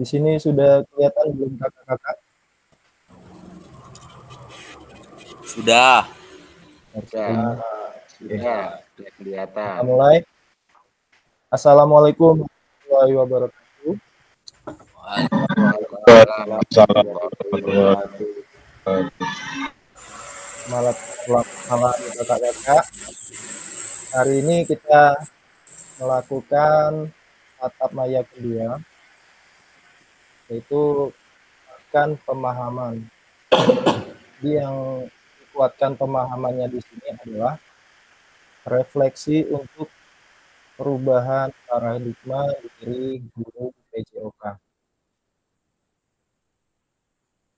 Di sini sudah kelihatan belum kakak-kakak? Sudah. Sudah kelihatan. Kita mulai. Assalamualaikum warahmatullahi wabarakatuh. Selamat malam kakak-kakak. Hari ini kita melakukan tatap maya kedua, yaitu akan pemahaman. Jadi yang dikuatkan pemahamannya di sini adalah refleksi untuk perubahan paradigma dari guru PJOK.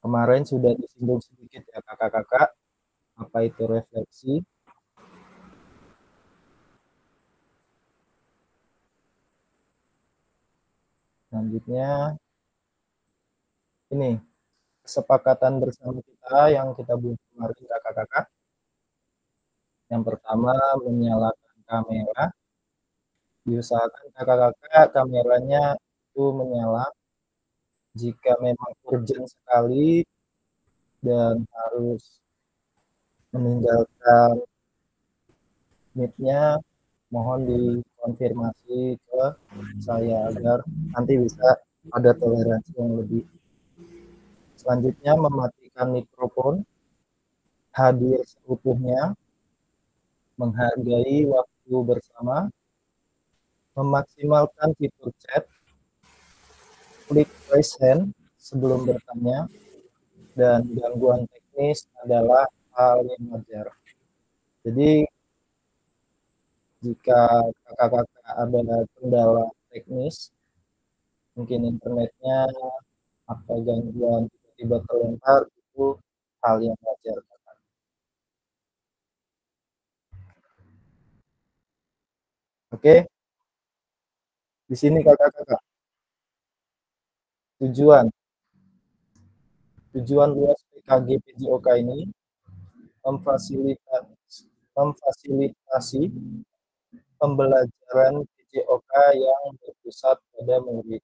Kemarin sudah disinggung sedikit ya kakak-kakak, apa itu refleksi. Selanjutnya, ini kesepakatan bersama kita yang kita buat kemarin kakak-kakak. Yang pertama, menyalakan kamera. Diusahakan kakak-kakak kameranya itu menyala. Jika memang urgent sekali dan harus meninggalkan mic-nya, mohon dikonfirmasi ke saya agar nanti bisa ada toleransi yang lebih. Selanjutnya, mematikan mikrofon, hadir seutuhnya, menghargai waktu bersama, memaksimalkan fitur chat, klik raise hand sebelum bertanya, dan gangguan teknis adalah hal yang wajar. Jadi, jika kakak-kakak ada kendala teknis, mungkin internetnya atau gangguan tiba-tiba terlempar, itu hal yang wajar. Oke, di sini kakak-kakak, tujuan luas PKG PJOK ini memfasilitasi pembelajaran PJOK yang berpusat pada murid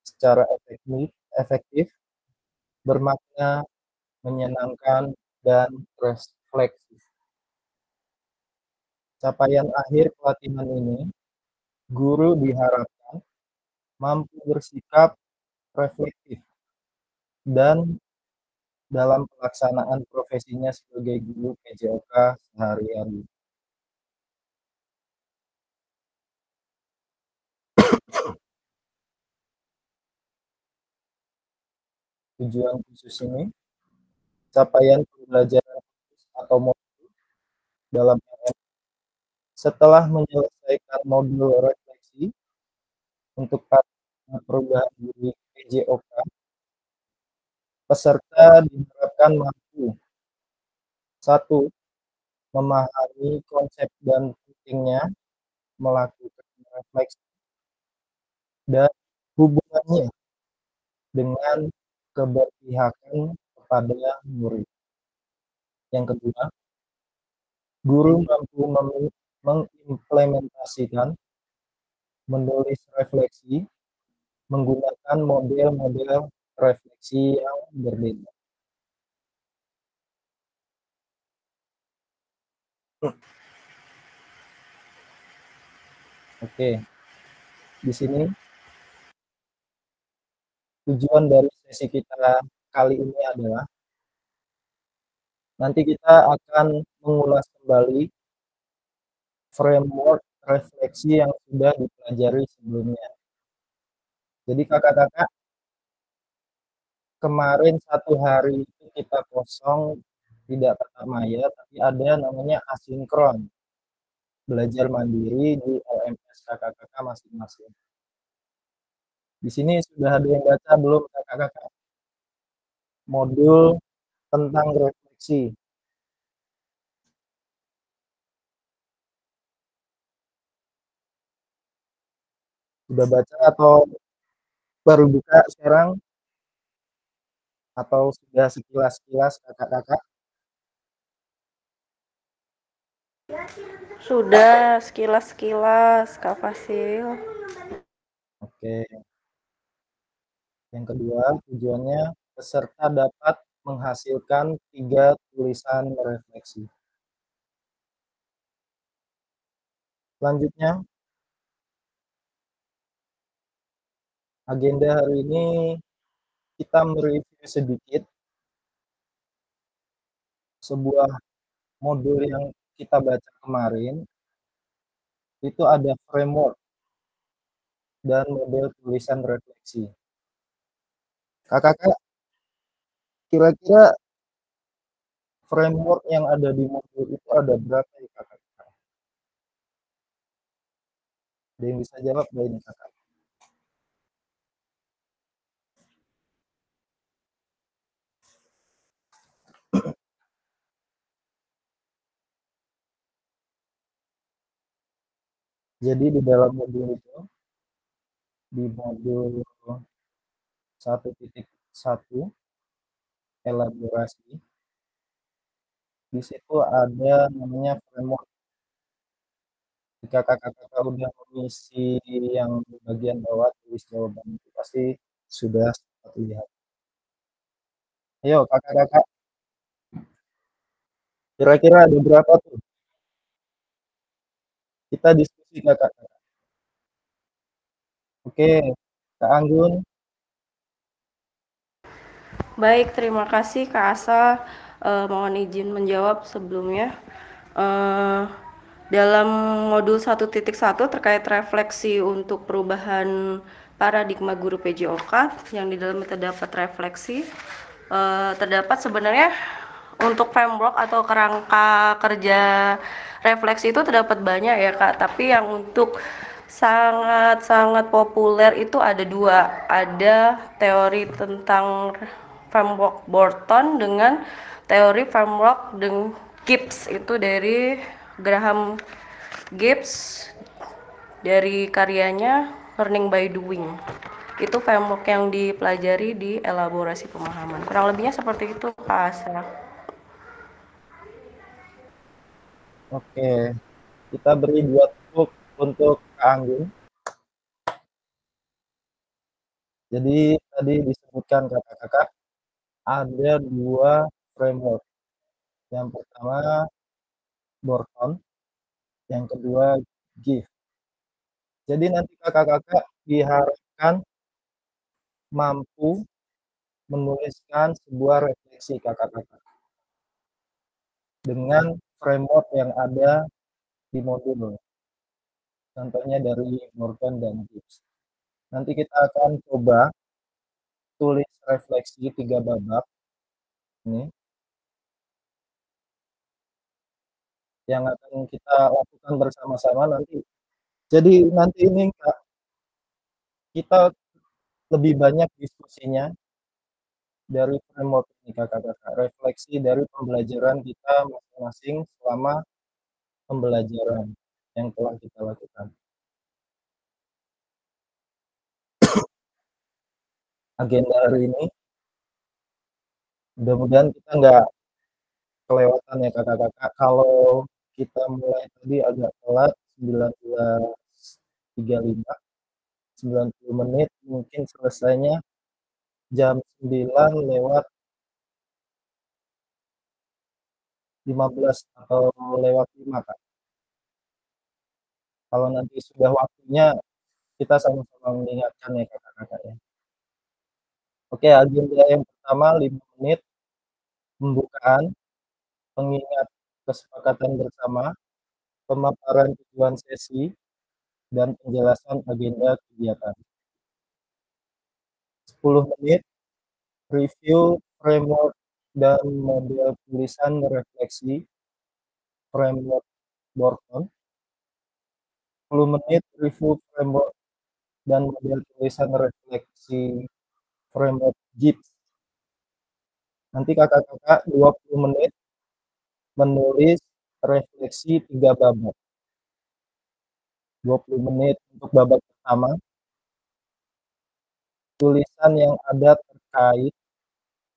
secara efektif, bermakna, menyenangkan, dan refleksif. Capaian akhir pelatihan ini, guru diharapkan mampu bersikap reflektif dan dalam pelaksanaan profesinya sebagai guru PJOK sehari-hari. Tujuan khusus ini, capaian pembelajaran atau modul dalam setelah menyelesaikan modul refleksi untuk perubahan diri PJOK, peserta diharapkan mampu 1. Memahami konsep dan pentingnya melakukan refleksi dan hubungannya dengan keberpihakan kepada murid. Yang kedua, guru mampu mengimplementasikan menulis refleksi menggunakan model-model refleksi yang berbeda. Oke, di sini tujuan dari sesi kita kali ini adalah nanti kita akan mengulas kembali framework refleksi yang sudah dipelajari sebelumnya. Jadi kakak-kakak, kemarin 1 hari itu kita kosong, tidak tatap maya, tapi ada namanya asinkron, belajar mandiri di LMS kakak-kakak masing-masing. Di sini sudah ada yang baca belum kakak-kakak? Modul tentang refleksi. Sudah baca atau baru buka sekarang? Atau sudah sekilas-kilas kakak-kakak? Sudah sekilas-sekilas Kak Fasil. Oke. Yang kedua, tujuannya peserta dapat menghasilkan 3 tulisan refleksi. Selanjutnya, agenda hari ini kita mereview sedikit sebuah modul yang kita baca kemarin, itu ada framework dan model tulisan refleksi. Kakak-kakak, kira-kira framework yang ada di modul itu ada berapa ya kakak-kakak? Ada yang bisa jawab gak ini kakak? Jadi di dalam modul itu, di modul 1.1 elaborasi, di situ ada namanya framework. Jika kakak-kakak udah mengisi yang di bagian bawah tulis jawaban itu pasti sudah sempat lihat. Ayo kakak-kakak, kira-kira ada berapa tuh? Kita diskusi kakak-kakak. Oke, Kak Anggun. Baik, terima kasih Kak Asa. Mohon izin menjawab sebelumnya. Eh, dalam modul 1.1 terkait refleksi untuk perubahan paradigma guru PJOK yang di dalamnya terdapat refleksi, terdapat sebenarnya untuk framework atau kerangka kerja refleksi itu terdapat banyak ya Kak, tapi yang untuk sangat-sangat populer itu ada dua. Ada teori tentang framework Borton dengan teori framework dengan Gibbs, itu dari Graham Gibbs dari karyanya Learning by Doing. Itu framework yang dipelajari di elaborasi pemahaman. Kurang lebihnya seperti itu Kak Asra. Oke, kita beri 2 tepuk untuk Kak Anggun. Jadi tadi disebutkan kakak-kakak ada 2 framework. Yang pertama Borton, yang kedua Gibbs. Jadi nanti kakak-kakak diharapkan mampu menuliskan sebuah refleksi kakak-kakak dengan framework yang ada di modul. Contohnya dari Borton dan Gibbs. Nanti kita akan coba tulis refleksi 3 babak ini yang akan kita lakukan bersama-sama nanti. Jadi nanti ini Kak, kita lebih banyak diskusinya dari framework ini kakak-kakak, refleksi dari pembelajaran kita masing-masing selama pembelajaran yang telah kita lakukan. Agenda hari ini, mudah-mudahan kita nggak kelewatan ya kakak-kakak. Kalau kita mulai tadi agak telat, 19.35, 90 menit, mungkin selesainya jam 9 lewat 15 atau lewat 5 Kak. Kalau nanti sudah waktunya, kita sama-sama mengingatkan ya kakak-kakak ya. Oke, agenda yang pertama 5 menit, pembukaan, pengingat kesepakatan bersama, pemaparan tujuan sesi, dan penjelasan agenda kegiatan. 10 menit, review framework dan model tulisan refleksi framework Borton. 10 menit, review framework dan model tulisan refleksi framework Gibbs. Nanti kakak-kakak 20 menit menulis refleksi 3 babak. 20 menit untuk babak pertama, tulisan yang ada terkait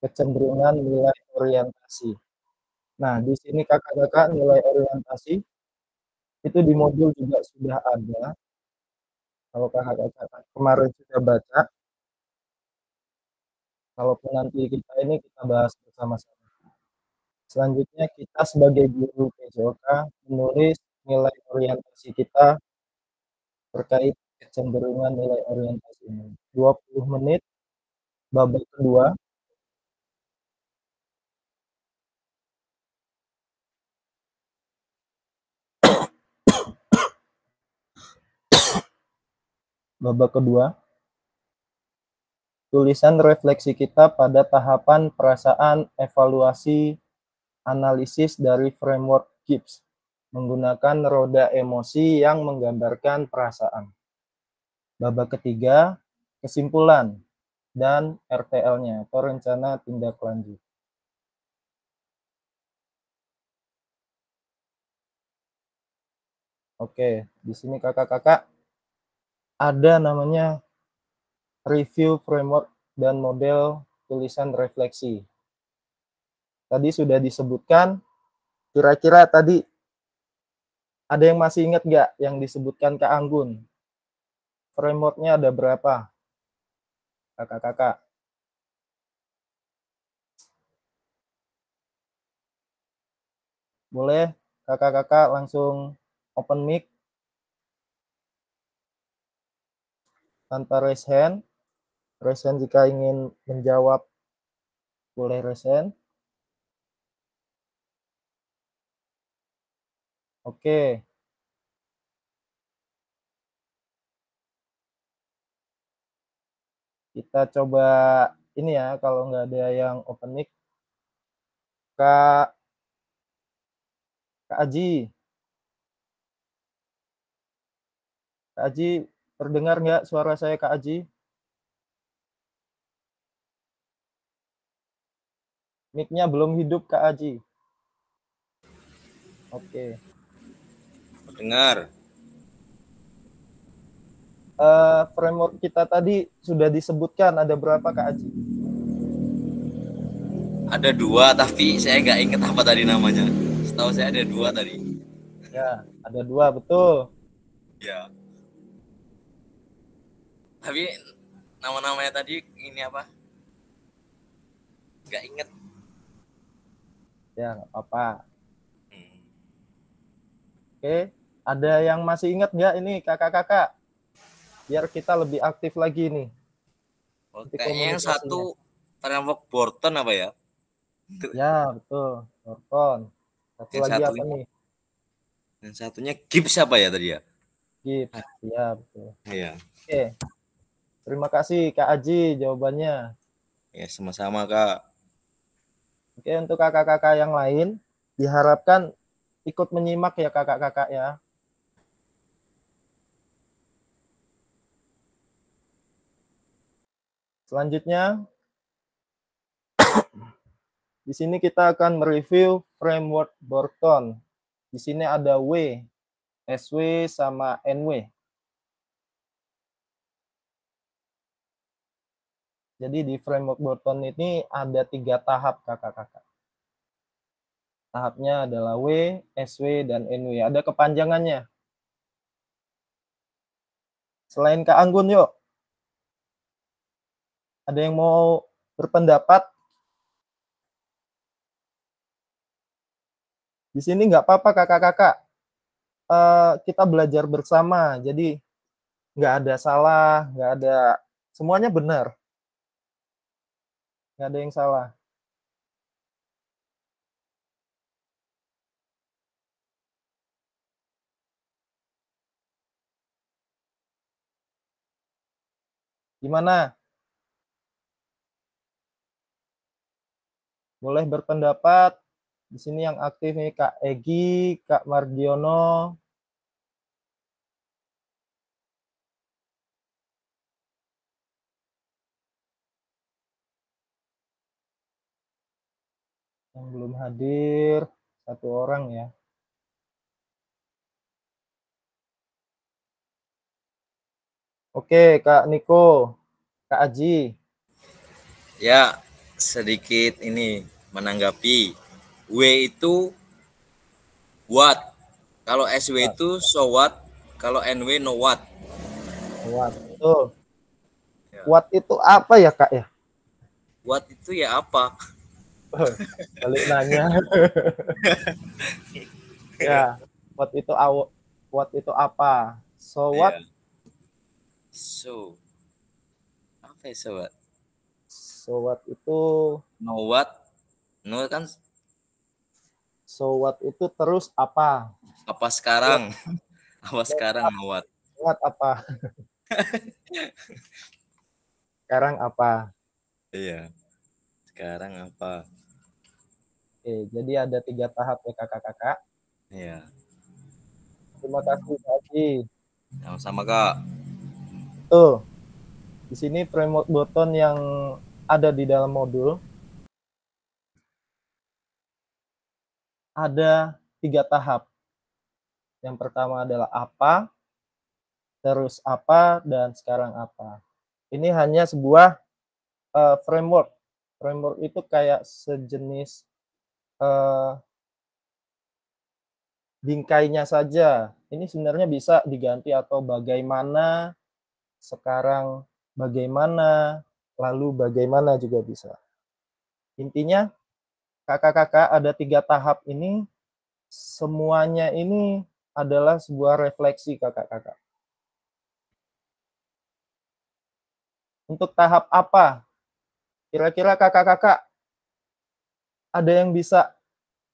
kecenderungan nilai orientasi. Nah, di sini kakak-kakak nilai orientasi itu di modul juga sudah ada. Kalau kakak-kakak kemarin sudah baca, kalaupun nanti kita bahas bersama-sama. Selanjutnya kita sebagai guru PJOK menulis nilai orientasi kita terkait kecenderungan nilai orientasi ini. 20 menit babak kedua. Babak kedua. Tulisan refleksi kita pada tahapan perasaan, evaluasi, analisis dari framework Gibbs menggunakan roda emosi yang menggambarkan perasaan. Babak ketiga, kesimpulan dan RTL-nya atau rencana tindak lanjut. Oke, di sini kakak-kakak ada namanya review framework dan model tulisan refleksi. Tadi sudah disebutkan, kira-kira tadi ada yang masih ingat nggak yang disebutkan Kak Anggun? Frameworknya ada berapa? Kakak-kakak. Boleh kakak-kakak langsung open mic tanpa raise hand. Raise hand jika ingin menjawab, boleh raise hand. Oke. Kita coba ini ya, kalau nggak ada yang open mic. Kak Aji. Kak Aji, terdengar nggak suara saya Kak Aji? Mic-nya belum hidup Kak Aji. Oke. Dengar. Framework kita tadi sudah disebutkan, ada berapa Kak Aji? Ada 2, tapi saya nggak ingat apa tadi namanya. Setahu saya ada 2 tadi. Ya, ada 2, betul. Ya. Tapi nama-namanya tadi ini apa? Nggak ingat. Ya, nggak apa-apa. Oke, ada yang masih ingat nggak ini kakak-kakak? Biar kita lebih aktif lagi nih. Kayaknya yang satu framework Borton apa ya? Ya, betul. Borton. Satu yang lagi satunya, apa nih? Yang satunya Gibbs apa ya tadi ya? Gibbs. Ya, betul. Iya. Oke. Terima kasih Kak Aji jawabannya. Ya, sama-sama Kak. Oke, untuk kakak-kakak yang lain diharapkan ikut menyimak ya kakak-kakak ya. Selanjutnya, di sini kita akan mereview framework Borton. Di sini ada W, SW, sama NW. Jadi di framework Borton ini ada 3 tahap kakak-kakak. Tahapnya adalah W, SW, dan NW. Ada kepanjangannya. Selain Kak Anggun yuk. Ada yang mau berpendapat? Di sini nggak apa-apa kakak-kakak. Kita belajar bersama. Jadi nggak ada salah, nggak ada, semuanya benar. Nggak ada yang salah. Gimana? Boleh berpendapat. Di sini yang aktif nih Kak Egi, Kak Mardiono. Yang belum hadir, 1 orang ya. Oke, Kak Niko, Kak Aji. Ya, sedikit ini menanggapi. W itu what. Kalau SW itu so what. Kalau NW no what. What, betul. Ya. What itu apa ya Kak ya? What itu ya apa? Balik nanya. Ya, what itu apa? So what? Iya. So, apa ya sobat? So what itu Know what? Know kan so what itu terus apa? apa sekarang? Apa sekarang know what? What apa? Sekarang apa? Iya. Sekarang apa? Oke, jadi ada 3 tahap ya kakak-kakak. Iya. Terima kasih Kak Aji. Sama-sama Kak. Tuh, di sini framework button yang ada di dalam modul ada 3 tahap. Yang pertama adalah apa, terus apa, dan sekarang apa. Ini hanya sebuah framework. Framework itu kayak sejenis bingkainya saja. Ini sebenarnya bisa diganti atau bagaimana, sekarang bagaimana, lalu bagaimana juga bisa. Intinya kakak-kakak ada 3 tahap ini, semuanya ini adalah sebuah refleksi kakak-kakak. Untuk tahap apa? Kira-kira kakak-kakak ada yang bisa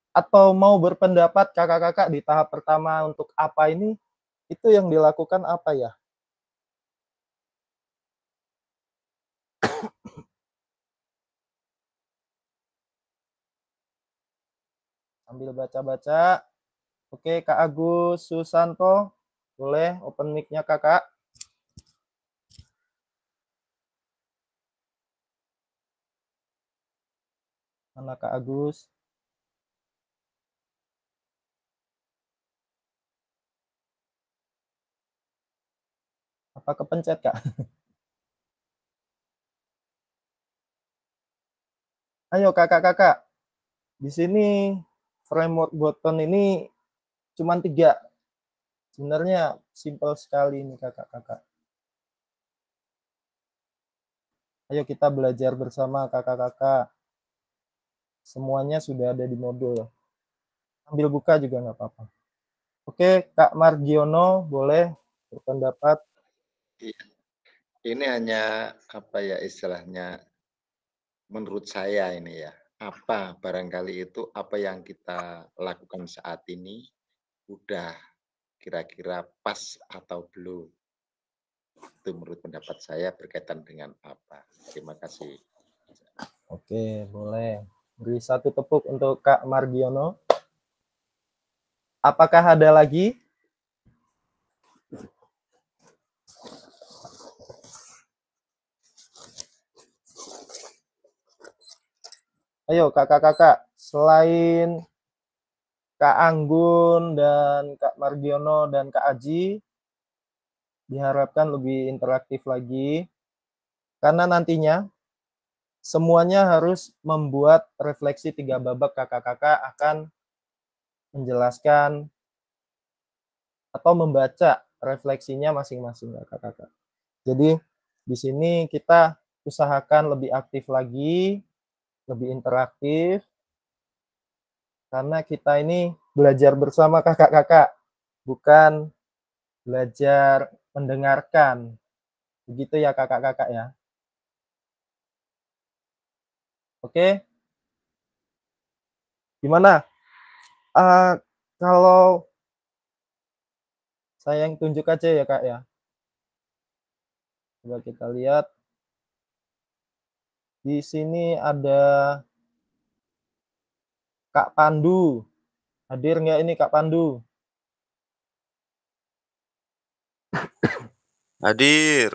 atau mau berpendapat kakak-kakak di tahap pertama untuk apa ini, itu yang dilakukan apa ya? Sambil baca-baca. Oke, Kak Agus Susanto, boleh open mic-nya kakak. Mana Kak Agus? Apa kepencet Kak? Ayo kakak-kakak, di sini framework button ini cuma 3. Sebenarnya simple sekali ini kakak-kakak. Ayo kita belajar bersama kakak-kakak. Semuanya sudah ada di modul. Ambil buka juga nggak apa-apa. Oke, Kak Margiono boleh berpendapat. Ini hanya apa ya istilahnya, menurut saya ini ya, apa barangkali itu apa yang kita lakukan saat ini udah kira-kira pas atau belum. Itu menurut pendapat saya berkaitan dengan apa. Terima kasih. Oke, boleh. Beri 1 tepuk untuk Kak Margiono. Apakah ada lagi? Ayo kakak-kakak, selain Kak Anggun dan Kak Margiono dan Kak Aji, diharapkan lebih interaktif lagi. Karena nantinya semuanya harus membuat refleksi 3 babak, kakak-kakak akan menjelaskan atau membaca refleksinya masing-masing kakak-kakak. Jadi di sini kita usahakan lebih aktif lagi, lebih interaktif, karena kita ini belajar bersama kakak-kakak, bukan belajar mendengarkan. Begitu ya kakak-kakak ya. Oke? Gimana? Kalau saya yang tunjuk aja ya kak ya. Coba kita lihat. Di sini ada Kak Pandu. Hadir nggak ini Kak Pandu? Hadir.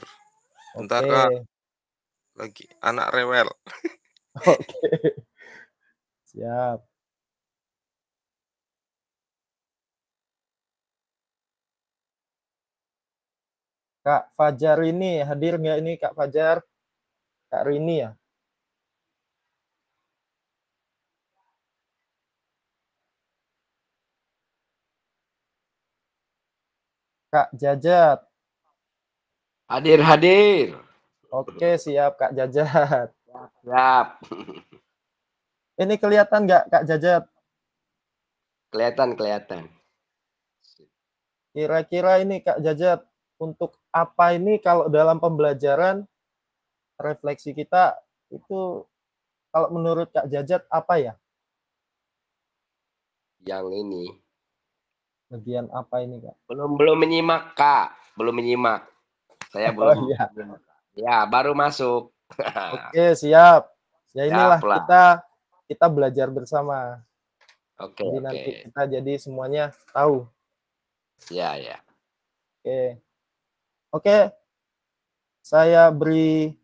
Bentar Oke. Kak, lagi anak rewel. Oke. Siap. Kak Fajar ini hadir nggak ini Kak Fajar? Kak Rini ya? Kak Jajat. Hadir. Oke, siap Kak Jajat. Siap. Ini kelihatan nggak Kak Jajat? Kelihatan. Kira-kira ini Kak Jajat, untuk apa ini kalau dalam pembelajaran refleksi kita itu kalau menurut Kak Jajat apa ya? Yang ini Bagian apa ini Kak? belum menyimak, Kak. Belum menyimak. Saya Oh belum. iya. Ya, baru masuk. Oke, siap. Ya inilah Siap lah. kita belajar bersama. Oke. Jadi nanti kita jadi semuanya tahu. Ya. Oke. Saya beri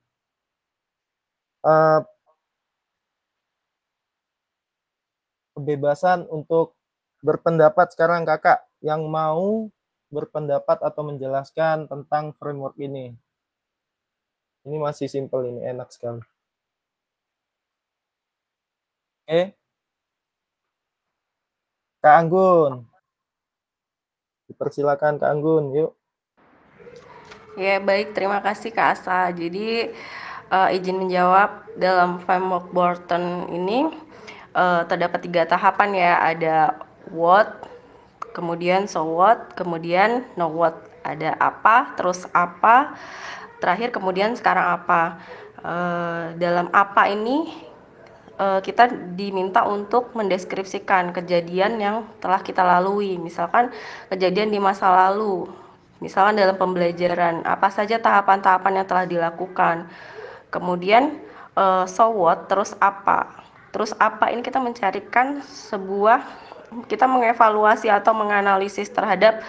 kebebasan untuk berpendapat sekarang Kakak yang mau berpendapat atau menjelaskan tentang framework ini. Ini masih simpel, ini enak sekali. Oke. Kak Anggun. Dipersilakan Kak Anggun, yuk. Ya, baik, terima kasih Kak Asa. Jadi izin menjawab, dalam framework Borton ini terdapat 3 tahapan ya. Ada what, kemudian so what, kemudian no what. Ada apa, terus apa, terakhir kemudian sekarang apa. Dalam apa ini kita diminta untuk mendeskripsikan kejadian yang telah kita lalui. Misalkan kejadian di masa lalu, misalkan dalam pembelajaran, apa saja tahapan-tahapan yang telah dilakukan. Kemudian so what, terus apa. Terus apa ini kita mencarikan kita mengevaluasi atau menganalisis terhadap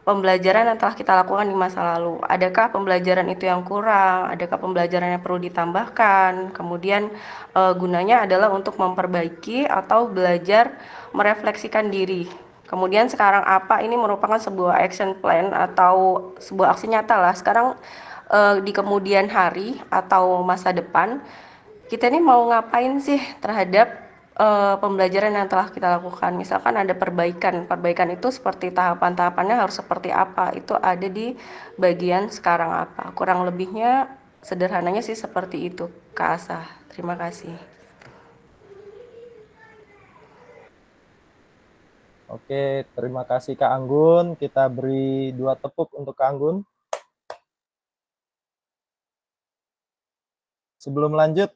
pembelajaran yang telah kita lakukan di masa lalu. Adakah pembelajaran itu yang kurang? Adakah pembelajaran yang perlu ditambahkan? Kemudian gunanya adalah untuk memperbaiki atau belajar merefleksikan diri. Kemudian sekarang apa ini merupakan sebuah action plan atau sebuah aksi nyata lah. Sekarang di kemudian hari atau masa depan, kita ini mau ngapain sih terhadap pembelajaran yang telah kita lakukan. Misalkan ada perbaikan itu seperti tahapan-tahapannya harus seperti apa, itu ada di bagian sekarang apa. Kurang lebihnya sederhananya sih seperti itu Kak Asa. Terima kasih. Oke, terima kasih Kak Anggun. Kita beri 2 tepuk untuk Kak Anggun. Sebelum lanjut,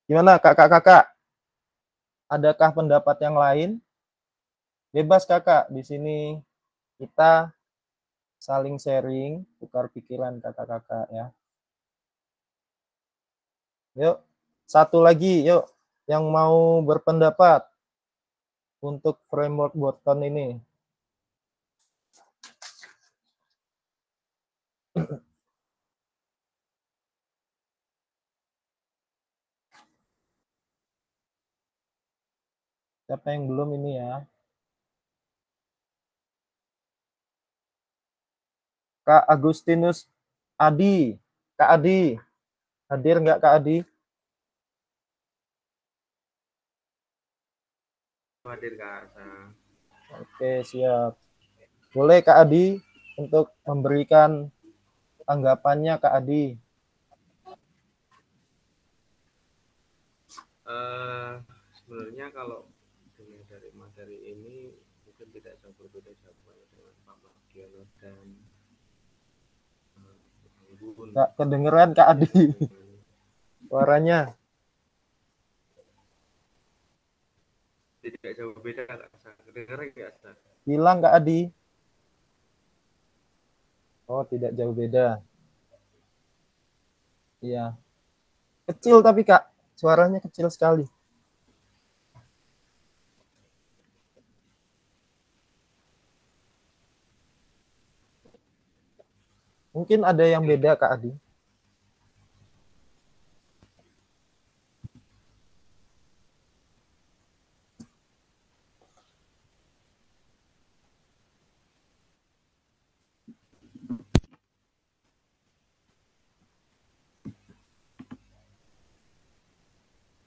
gimana kakak-kakak? Adakah pendapat yang lain? Bebas Kakak, di sini kita saling sharing, tukar pikiran kakak-kakak ya. Yuk, satu lagi yuk yang mau berpendapat untuk framework Borton ini. Siapa yang belum ini ya? Kak Agustinus Adi. Kak Adi. Hadir nggak Kak Adi? Hadir Kak. Oke, siap. Boleh Kak Adi untuk memberikan tanggapannya Kak Adi. Sebenarnya kalau dari materi ini mungkin tidak jauh berbeda jawabannya dengan Pak Mardiono dan Anggun. Kak, kedengeran Kak Adi suaranya. Tidak jauh beda Kak. Kedengeran nggak? Hilang Kak Adi. Oh, tidak jauh beda. Iya. Kecil tapi Kak, suaranya kecil sekali. Mungkin ada yang beda Kak Adi.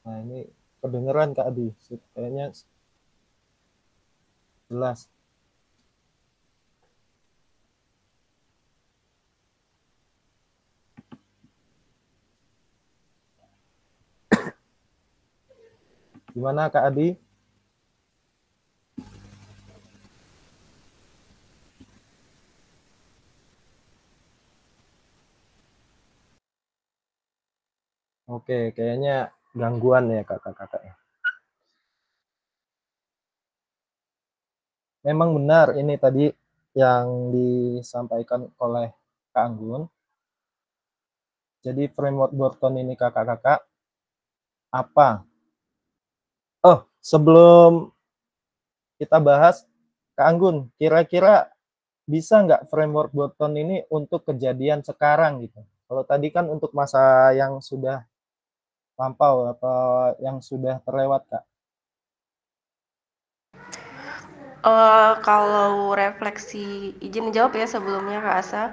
Nah, ini kedengeran Kak Adi. Kayaknya jelas. Gimana Kak Adi? Oke, kayaknya gangguan ya kakak-kakak. Memang benar ini tadi yang disampaikan oleh Kak Anggun. Jadi framework Burton ini kakak-kakak apa? Oh, sebelum kita bahas, Kak Anggun, kira-kira bisa nggak framework Burton ini untuk kejadian sekarang gitu? Kalau tadi kan untuk masa yang sudah lampau atau yang sudah terlewat, Kak. Kalau refleksi, izin menjawab ya sebelumnya Kak Asa.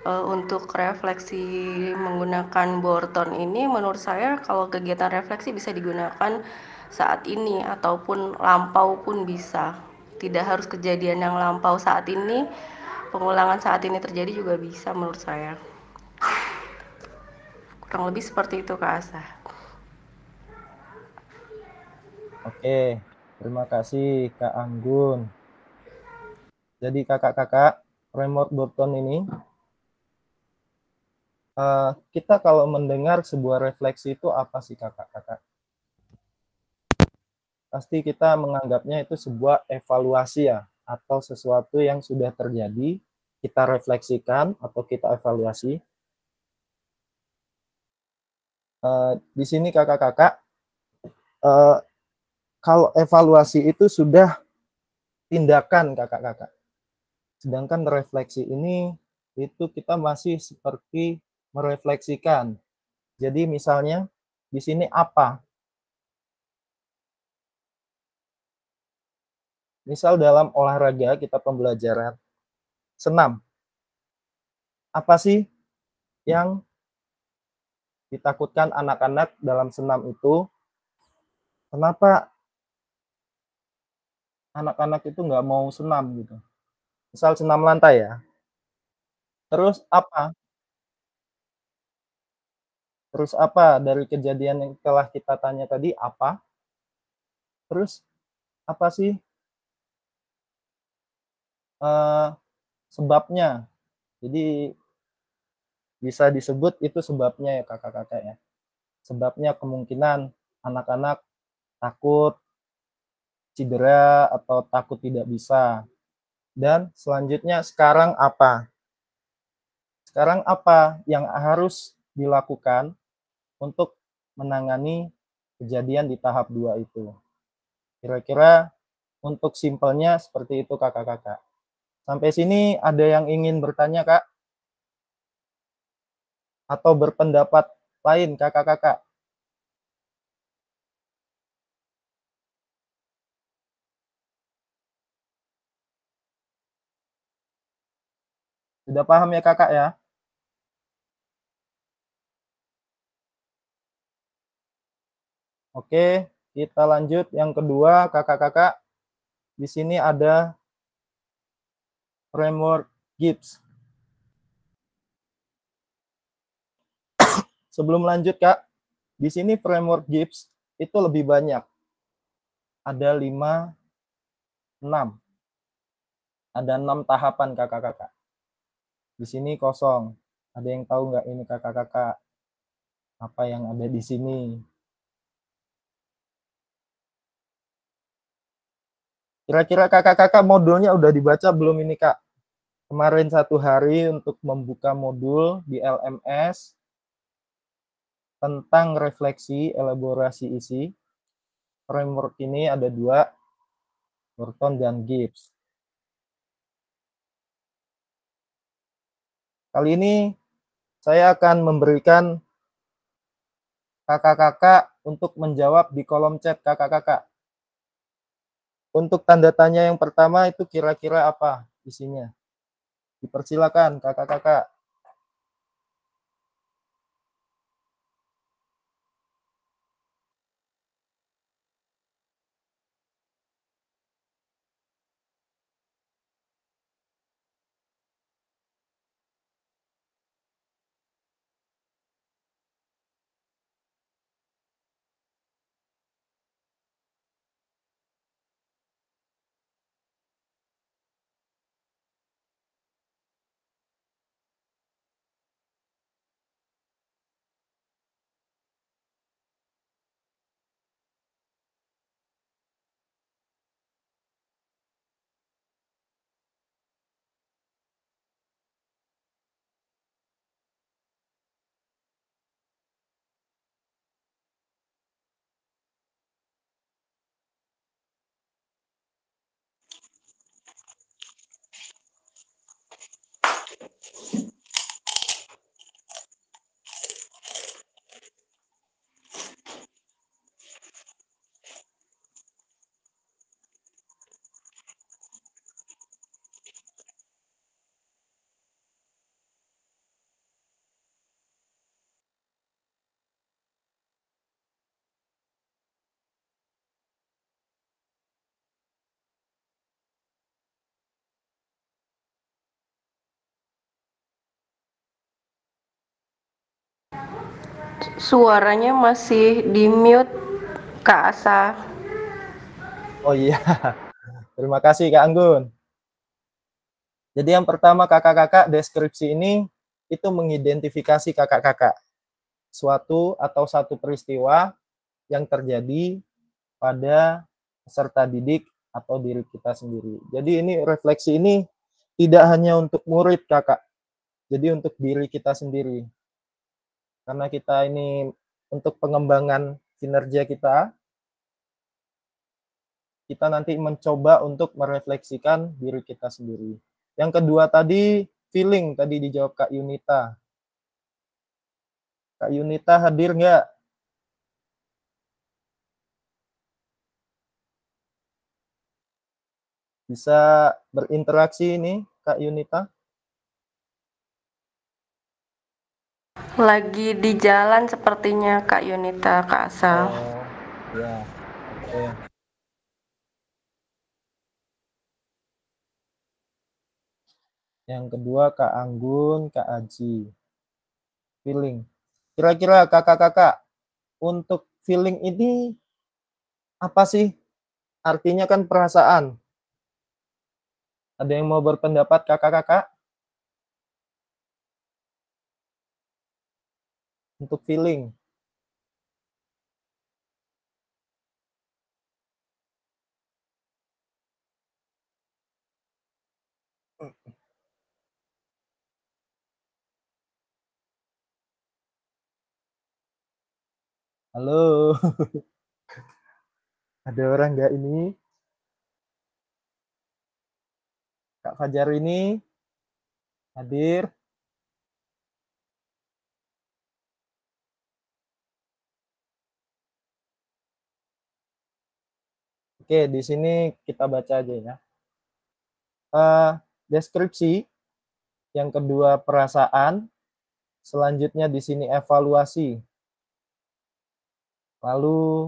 Untuk refleksi menggunakan Borton ini menurut saya kalau kegiatan refleksi bisa digunakan saat ini ataupun lampau pun bisa. Tidak harus kejadian yang lampau saat ini, pengulangan saat ini terjadi juga bisa menurut saya. Kurang lebih seperti itu Kak Asa. Oke, terima kasih Kak Anggun. Jadi kakak-kakak, framework Burton ini, kita kalau mendengar sebuah refleksi itu apa sih kakak-kakak? Pasti kita menganggapnya itu sebuah evaluasi ya, atau sesuatu yang sudah terjadi, kita refleksikan atau kita evaluasi. Di sini kakak-kakak, kalau evaluasi itu sudah tindakan kakak-kakak. Sedangkan refleksi ini itu kita masih seperti merefleksikan. Jadi misalnya di sini apa? Misal dalam olahraga kita pembelajaran senam. Apa sih yang ditakutkan anak-anak dalam senam itu? Kenapa anak-anak itu nggak mau senam gitu? Misal senam lantai ya. Terus apa? Terus apa dari kejadian yang telah kita tanya tadi apa? Terus apa sih eh, sebabnya? Jadi bisa disebut itu sebabnya ya kakak-kakak ya. Sebabnya kemungkinan anak-anak takut cedera atau takut tidak bisa. Dan selanjutnya sekarang apa? Sekarang apa yang harus dilakukan untuk menangani kejadian di tahap 2 itu? Kira-kira untuk simpelnya seperti itu kakak-kakak. Sampai sini ada yang ingin bertanya Kak? Atau berpendapat lain kakak-kakak? Sudah paham ya kakak ya? Oke, kita lanjut yang kedua kakak-kakak. Di sini ada framework Gibbs. Sebelum lanjut Kak, di sini framework Gibbs itu lebih banyak. Ada 5, 6. Ada 6 tahapan kakak-kakak. Di sini kosong. Ada yang tahu nggak ini kakak-kakak? Apa yang ada di sini? Kira-kira kakak-kakak modulnya udah dibaca belum ini Kak? Kemarin 1 hari untuk membuka modul di LMS tentang refleksi, elaborasi isi. Framework ini ada 2, Burton dan Gibbs. Kali ini saya akan memberikan kakak-kakak untuk menjawab di kolom chat kakak-kakak. Untuk tanda tanya yang pertama itu kira-kira apa isinya? Dipersilakan kakak-kakak. Suaranya masih di mute, Kak Asa. Oh iya, terima kasih Kak Anggun. Jadi yang pertama kakak-kakak, deskripsi ini itu mengidentifikasi kakak-kakak suatu atau satu peristiwa yang terjadi pada peserta didik atau diri kita sendiri. Jadi ini refleksi ini tidak hanya untuk murid kakak, jadi untuk diri kita sendiri. Karena kita ini untuk pengembangan kinerja kita nanti mencoba untuk merefleksikan diri kita sendiri. Yang kedua tadi, feeling, tadi dijawab Kak Yunita. Kak Yunita hadir nggak? Bisa berinteraksi ini, Kak Yunita? Lagi di jalan sepertinya Kak Yunita, Kak Asa. Oh, ya. Oke. Yang kedua Kak Anggun, Kak Aji. Feeling. Kira-kira kakak-kakak, untuk feeling ini apa sih? Artinya kan perasaan. Ada yang mau berpendapat kakak-kakak? Untuk feeling. Halo. Ada orang nggak ini? Kak Fajar ini hadir. Oke, di sini kita baca aja ya. Deskripsi, yang kedua perasaan, selanjutnya di sini evaluasi. Lalu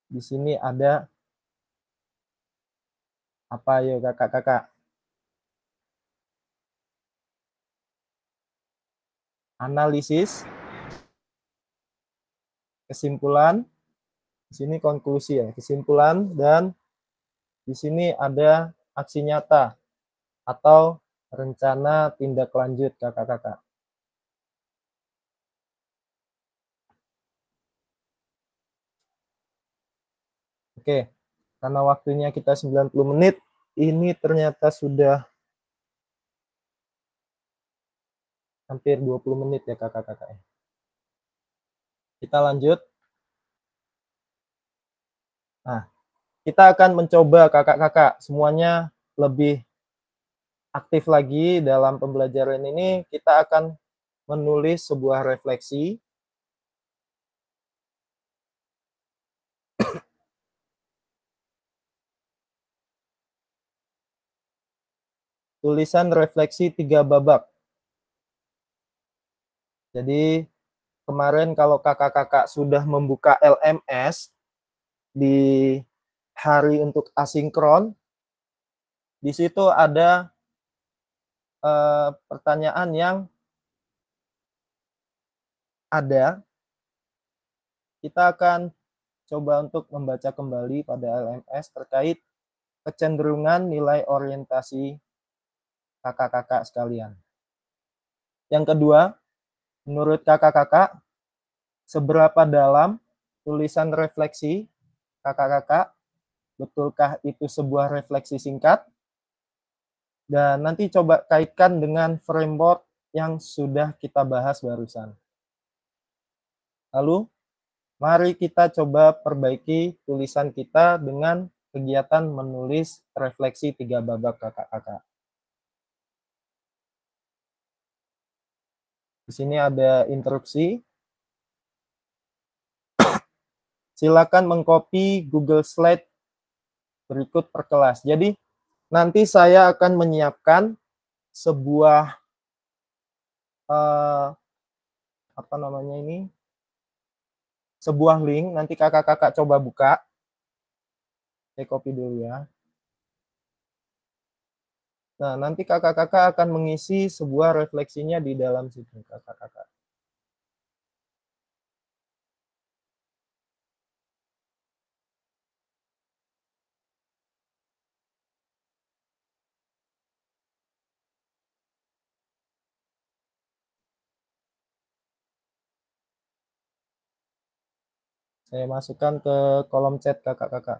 di sini ada apa ya kakak-kakak? Analisis, kesimpulan, di sini konklusi ya, kesimpulan, dan di sini ada aksi nyata atau rencana tindak lanjut kakak-kakak. Oke, karena waktunya kita 90 menit, ini ternyata sudah hampir 20 menit ya kakak-kakak. Kita lanjut. Nah, kita akan mencoba kakak-kakak semuanya lebih aktif lagi dalam pembelajaran ini. Kita akan menulis sebuah refleksi. Tulisan refleksi 3 babak. Jadi kemarin kalau kakak-kakak sudah membuka LMS di hari untuk asinkron, di situ ada pertanyaan yang ada. Kita akan coba untuk membaca kembali pada LMS terkait kecenderungan nilai orientasi kakak-kakak sekalian. Yang kedua, menurut kakak-kakak, seberapa dalam tulisan refleksi kakak-kakak? Betulkah itu sebuah refleksi singkat? Dan nanti coba kaitkan dengan framework yang sudah kita bahas barusan. Lalu, mari kita coba perbaiki tulisan kita dengan kegiatan menulis refleksi 3 babak kakak-kakak. Di sini ada instruksi. Silakan mengcopy Google Slide berikut per kelas. Jadi nanti saya akan menyiapkan sebuah apa namanya ini? Sebuah link, nanti kakak-kakak coba buka. Saya copy dulu ya. Nah, nanti kakak-kakak akan mengisi sebuah refleksinya di dalam situ kakak-kakak. Saya masukkan ke kolom chat kakak-kakak.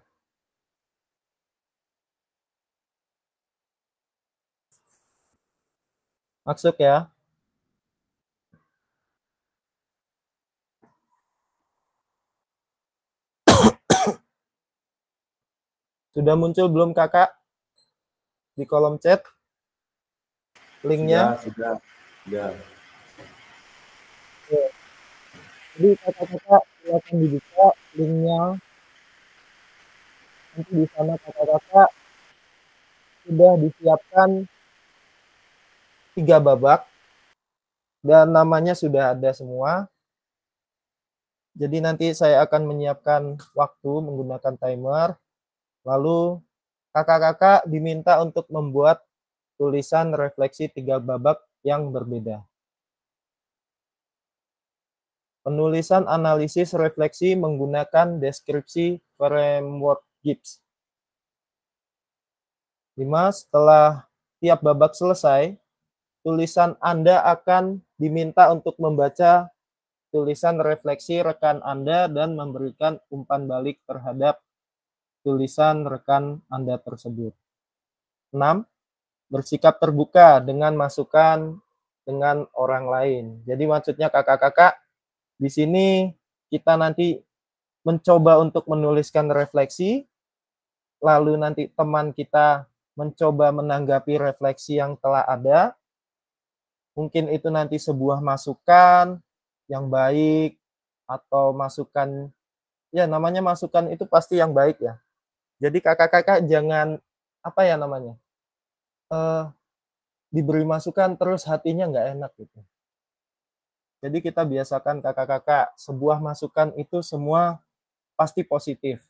Masuk ya. Sudah muncul belum kakak di kolom chat linknya? Sudah. Jadi kakak-kakak silakan dibuka linknya. Nanti di sana kakak-kakak sudah disiapkan 3 babak dan namanya sudah ada semua. Jadi nanti saya akan menyiapkan waktu menggunakan timer. Lalu kakak-kakak diminta untuk membuat tulisan refleksi 3 babak yang berbeda. Penulisan analisis refleksi menggunakan deskripsi framework Gibbs. 5. Setelah tiap babak selesai, tulisan Anda akan diminta untuk membaca tulisan refleksi rekan Anda dan memberikan umpan balik terhadap tulisan rekan Anda tersebut. 6. Bersikap terbuka dengan masukan dengan orang lain. Jadi maksudnya kakak-kakak, di sini kita nanti mencoba untuk menuliskan refleksi, lalu nanti teman kita mencoba menanggapi refleksi yang telah ada. Mungkin itu nanti sebuah masukan yang baik atau masukan, ya namanya masukan itu pasti yang baik ya. Jadi kakak-kakak jangan apa ya namanya, diberi masukan terus hatinya nggak enak gitu. Jadi kita biasakan kakak-kakak, sebuah masukan itu semua pasti positif.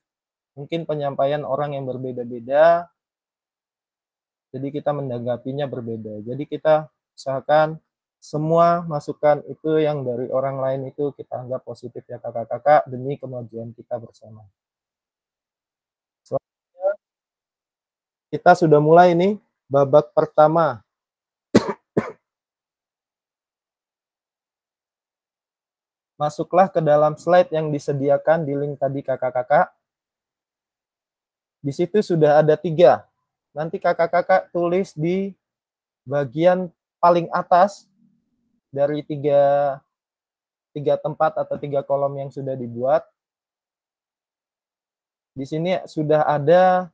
Mungkin penyampaian orang yang berbeda-beda, jadi kita menanggapinya berbeda. Jadi kita usahakan semua masukan itu yang dari orang lain itu kita anggap positif ya kakak-kakak demi kemajuan kita bersama. Selanjutnya kita sudah mulai nih babak pertama. Masuklah ke dalam slide yang disediakan di link tadi kakak-kakak. Di situ sudah ada 3. Nanti kakak-kakak tulis di bagian paling atas dari 3 tempat atau 3 kolom yang sudah dibuat. Di sini sudah ada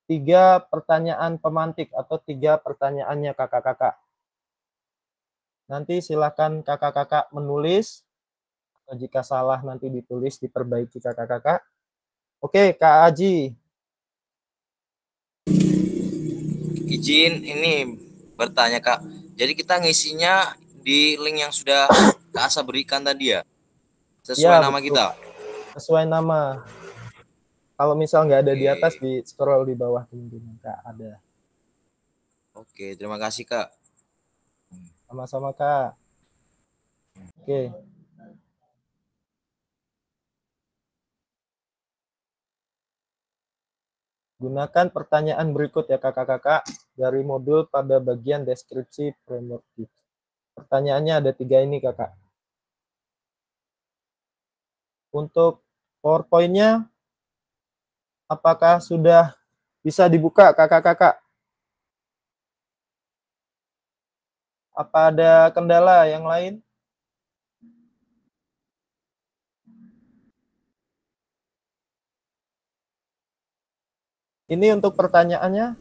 3 pertanyaan pemantik atau 3 pertanyaannya kakak-kakak. Nanti silakan kakak-kakak menulis. Jika salah nanti ditulis, diperbaiki kakak-kakak. Oke, Kak Aji. Izin ini bertanya Kak. Jadi kita ngisinya di link yang sudah Kak Asa berikan tadi ya? Sesuai Ya, nama betul. kita? Sesuai nama. Kalau misal nggak ada di Oke. atas, di scroll di bawah kemungkinan Kak ada. Oke, terima kasih Kak. Sama-sama Kak. Oke. Gunakan pertanyaan berikut ya kakak-kakak dari modul pada bagian deskripsi framework. Pertanyaannya ada 3 ini kakak. Untuk PowerPoint-nya apakah sudah bisa dibuka kakak-kakak? Apa ada kendala yang lain? Ini untuk pertanyaannya,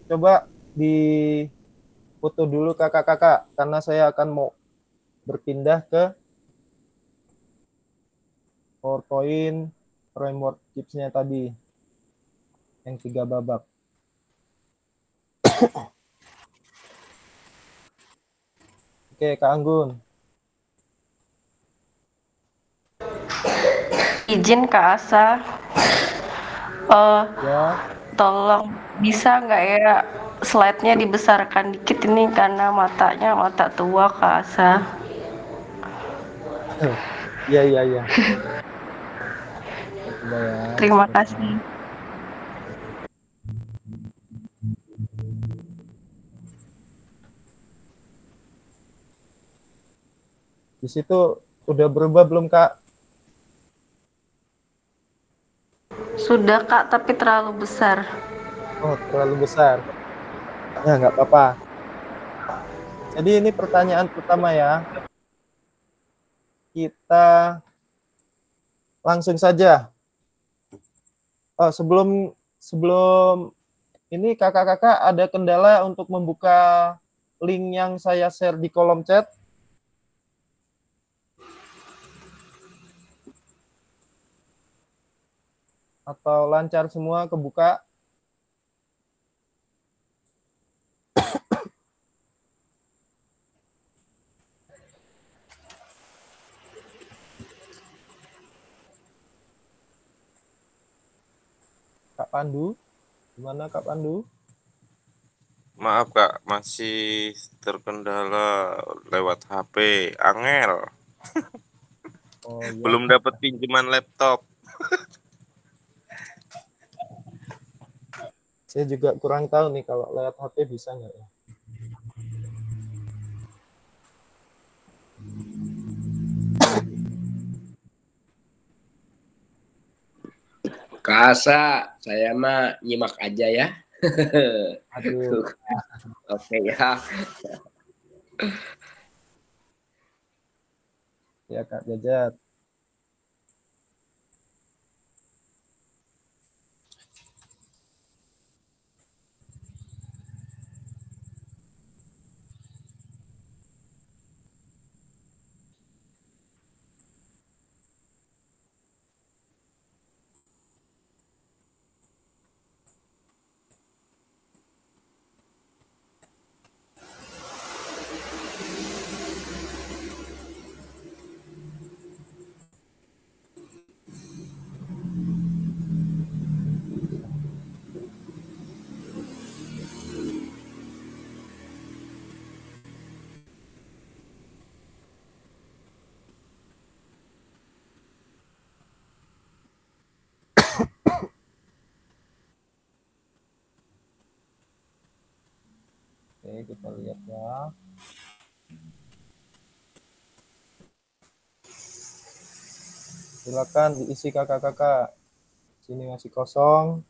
coba difoto dulu kakak-kakak, karena saya akan mau berpindah ke PowerPoint framework tips-nya tadi, yang 3 babak. Oke, Kak Anggun. Izin Kak Asa, Ya. tolong bisa nggak ya slide-nya dibesarkan dikit ini karena mata tua Kak Asa. Iya. Coba ya. Terima kasih. Di situ udah berubah belum Kak? Sudah Kak, tapi terlalu besar. Oh, terlalu besar. Ya, nggak apa-apa. Jadi ini pertanyaan pertama ya. Kita langsung saja. Oh, sebelum sebelum ini kakak-kakak ada kendala untuk membuka link yang saya share di kolom chat. Atau lancar semua kebuka? Kak Pandu, gimana Kak Pandu? Maaf Kak, masih terkendala lewat HP. Angel. Oh iya. Belum dapat pinjaman laptop. Saya juga kurang tahu nih kalau lewat HP bisa nggak ya? Kasa, saya mah nyimak aja ya. Aduh. Oke ya. Ya Kak Jajat. Oke, kita lihat ya. Silakan diisi kakak-kakak. Sini masih kosong.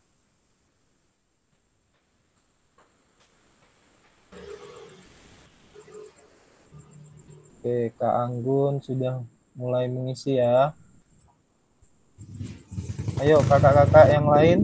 Oke, Kak Anggun sudah mulai mengisi ya. Ayo kakak-kakak yang lain.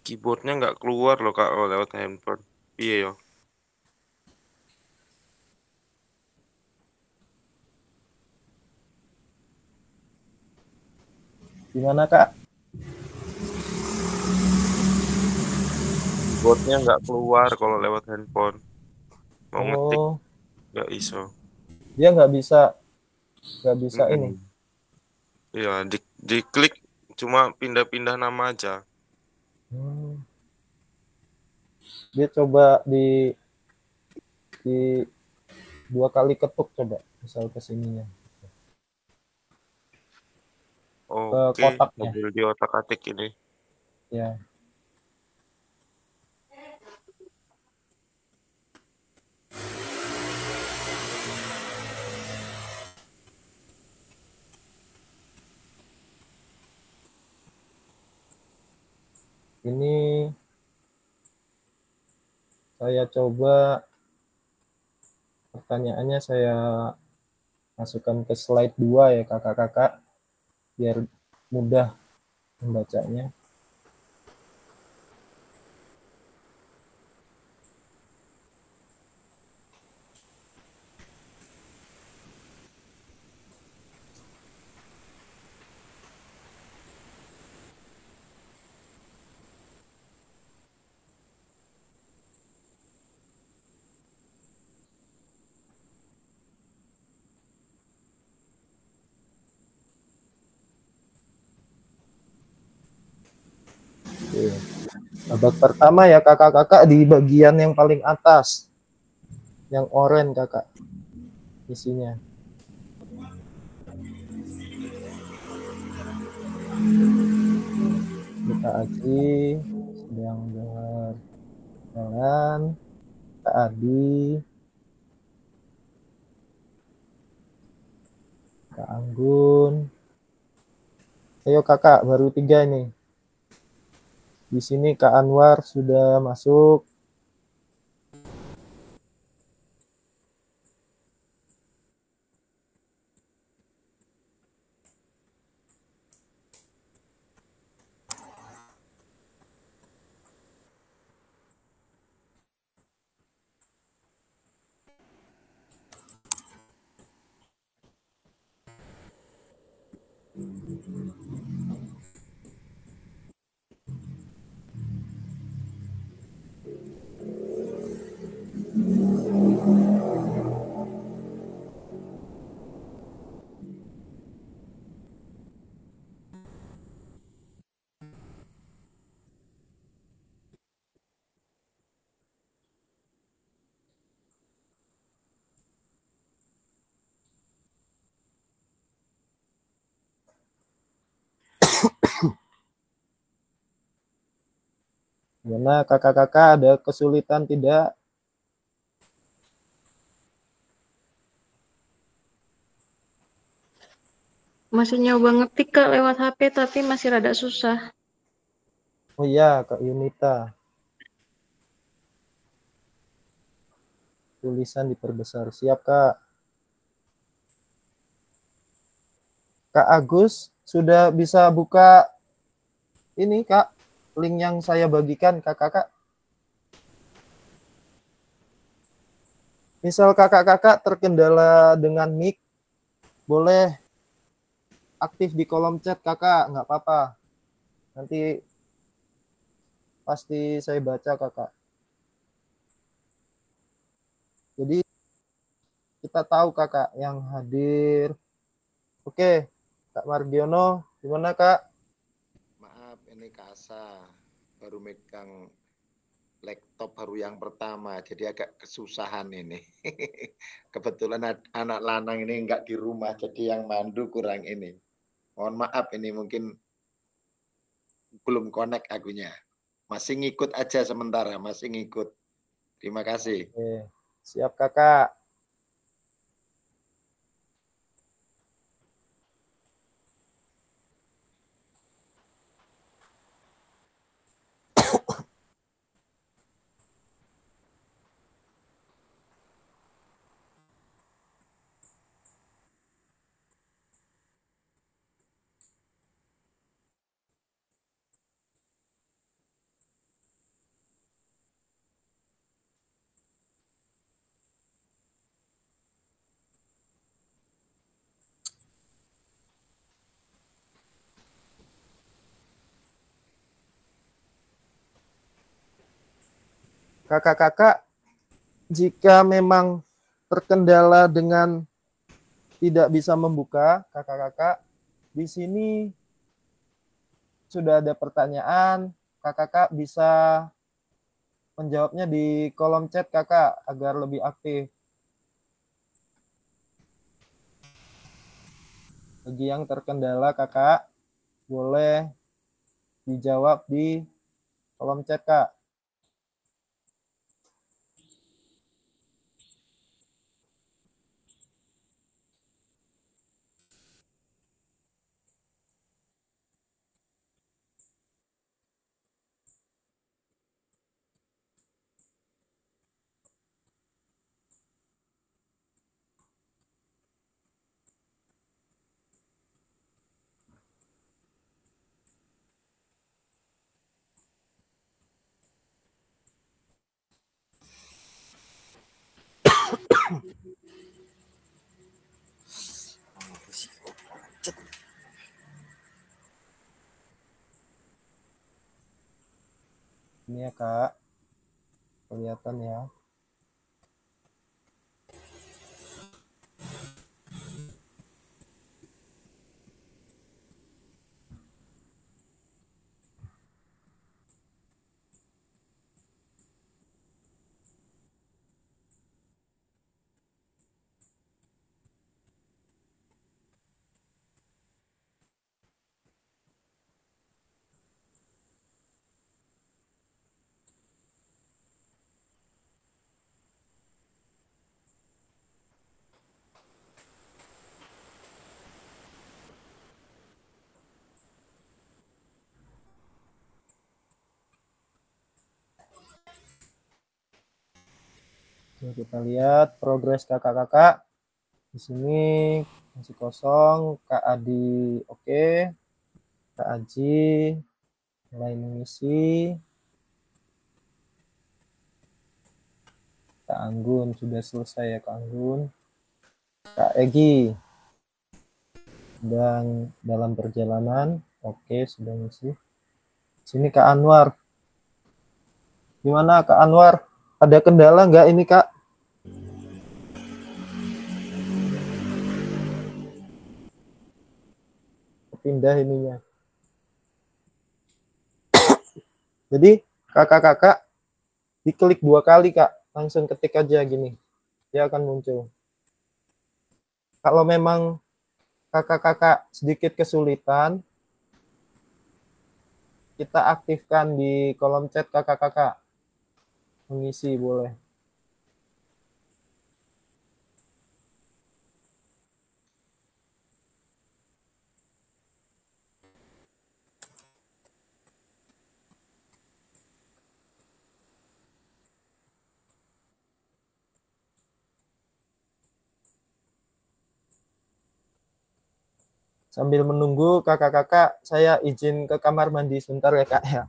Keyboardnya nggak keluar loh Kak kalau lewat handphone. Iya ya. Gimana Kak? Keyboardnya nggak keluar kalau lewat handphone. Mau ngetik Oh, nggak iso. dia nggak bisa ini. Iya, diklik cuma pindah-pindah nama aja. Dia coba di 2 kali ketuk coba, misal ke sininya. Oke, kotaknya. sambil di otak-atik ini. Ya. Ini saya coba pertanyaannya saya masukkan ke slide 2 ya kakak-kakak, biar mudah membacanya. Oke. Babak pertama ya kakak-kakak di bagian yang paling atas, yang oranye kakak isinya. Kita Aji sedang dengar jalan, Kak Adi, Kak Anggun. Ayo kakak, baru 3 nih. Di sini Kak Anwar sudah masuk. Gimana kakak-kakak, ada kesulitan tidak? Masih nyoba ngetik Kak lewat HP tapi masih rada susah. Oh iya, Kak Yunita. Tulisan diperbesar. Siap, Kak. Kak Agus sudah bisa buka ini, Kak, link yang saya bagikan, kakak-kakak. Misal kakak-kakak terkendala dengan mic, boleh aktif di kolom chat kakak, nggak apa-apa. Nanti pasti saya baca kakak. Jadi kita tahu kakak yang hadir. Oke, Kak Mardiono, gimana Kak? Maaf, ini Kak Asa baru megang laptop baru yang pertama, jadi agak kesusahan ini. Kebetulan anak lanang ini enggak di rumah, jadi yang mandu kurang ini. Mohon maaf, ini mungkin belum connect akunya. Masih ngikut aja sementara, masih ngikut. Terima kasih. Oke, siap kakak. Kakak-kakak, jika memang terkendala dengan tidak bisa membuka, kakak-kakak, di sini sudah ada pertanyaan, kakak-kakak bisa menjawabnya di kolom chat kakak agar lebih aktif. Bagi yang terkendala kakak, boleh dijawab di kolom chat kak. Ini ya Kak, kelihatan ya. Oke, kita lihat progres kakak-kakak. Di sini masih kosong. Kak Adi oke. Kak Aji mulai mengisi. Kak Anggun sudah selesai ya Kak Anggun. Kak Egi sedang dalam perjalanan. Oke, sudah ngisi. Sini Kak Anwar. Gimana Kak Anwar? Ada kendala nggak ini Kak? Pindah ininya. Jadi kakak-kakak diklik 2 kali Kak. Langsung ketik aja gini. Dia akan muncul. Kalau memang kakak-kakak sedikit kesulitan, kita aktifkan di kolom chat kakak-kakak. Mengisi boleh. Sambil menunggu kakak-kakak, saya izin ke kamar mandi sebentar ya Kak ya.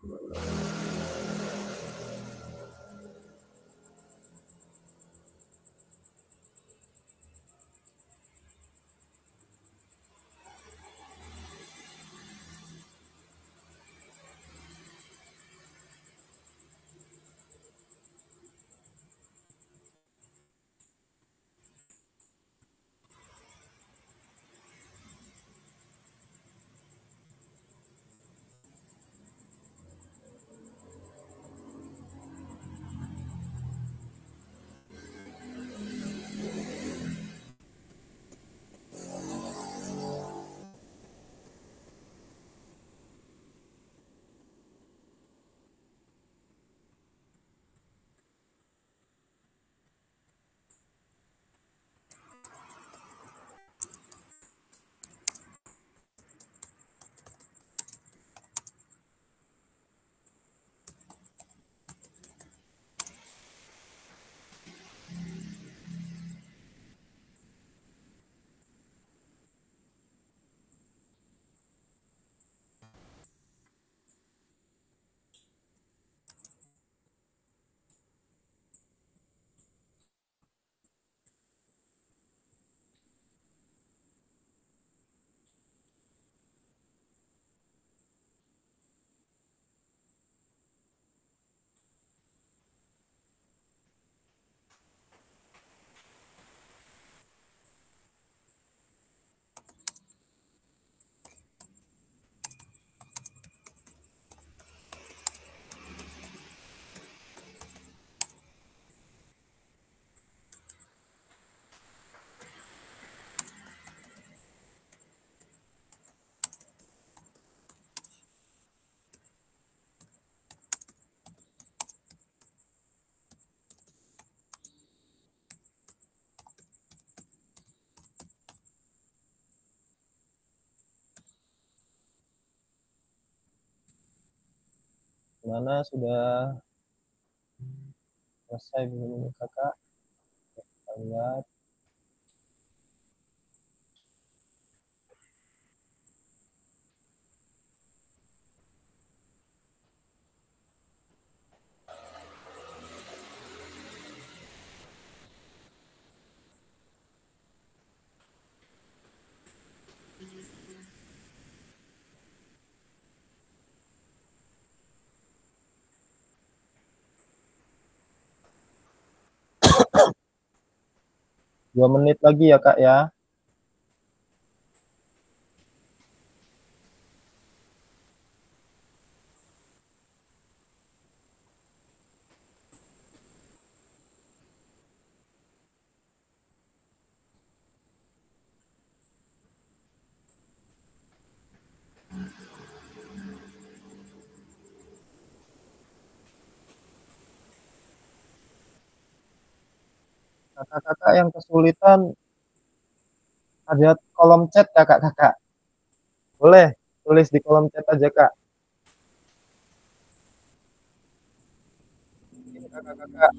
Mana sudah selesai belum ini kakak? Kita lihat. 2 menit lagi ya Kak ya. Kakak-kakak yang kesulitan ada kolom chat kakak-kakak. Boleh tulis di kolom chat aja Kak. Mungkin kakak-kakak.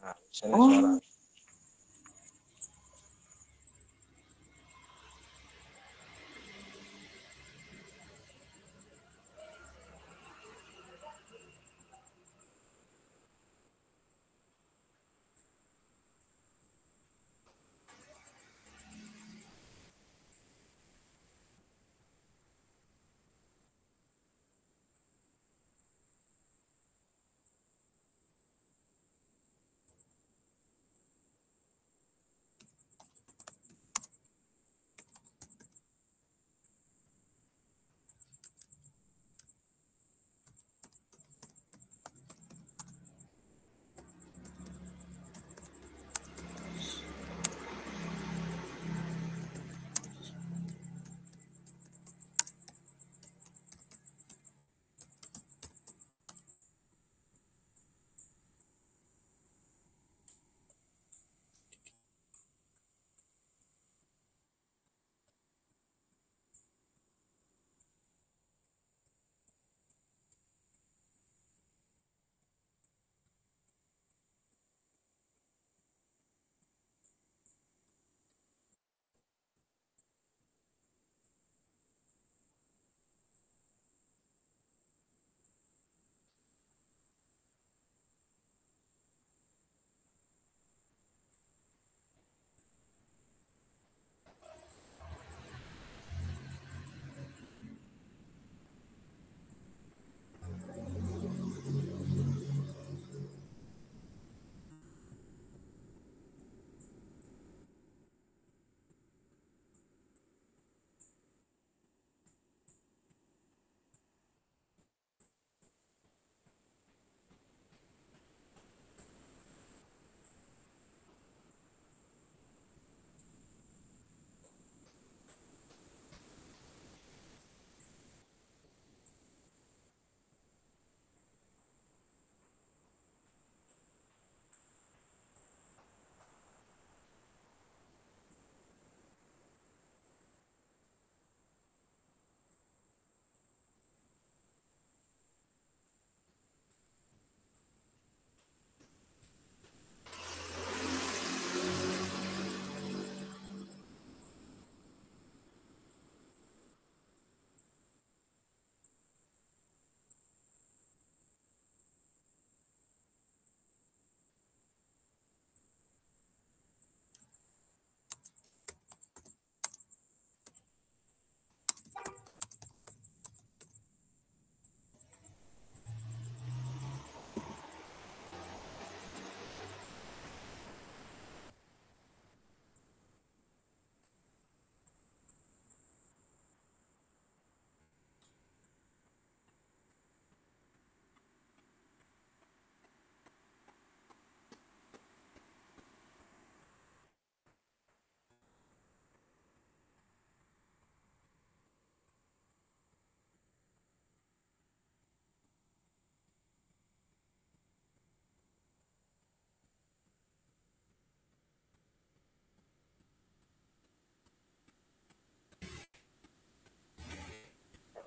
Nah, sini suara.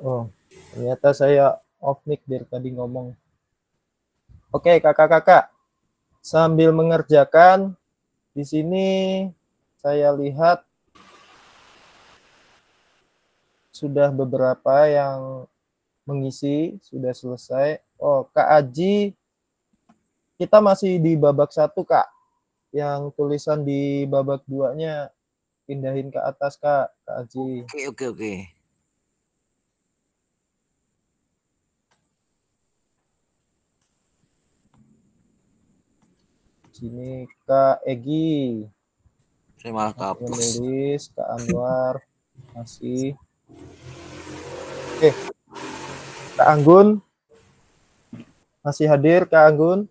Oh, ternyata saya off mic dari tadi ngomong. Oke, kakak-kakak, sambil mengerjakan di sini saya lihat sudah beberapa yang mengisi, sudah selesai. Oh, Kak Aji, kita masih di babak 1, Kak. Yang tulisan di babak 2-nya pindahin ke atas, Kak Aji. Oke. Sini Kak Egi. Saya malah Masih kapus. menulis, Kak Anwar masih. Oke. Kak Anggun masih hadir, Kak Anggun?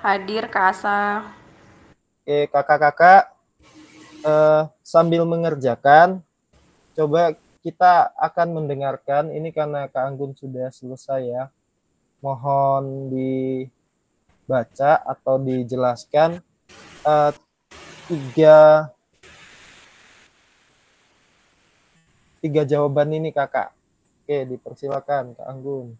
Hadir Kak Asa. Oke, kakak-kakak sambil mengerjakan, coba kita akan mendengarkan, ini karena Kak Anggun sudah selesai ya, mohon dibaca atau dijelaskan tiga jawaban ini kakak. Oke, dipersilakan Kak Anggun.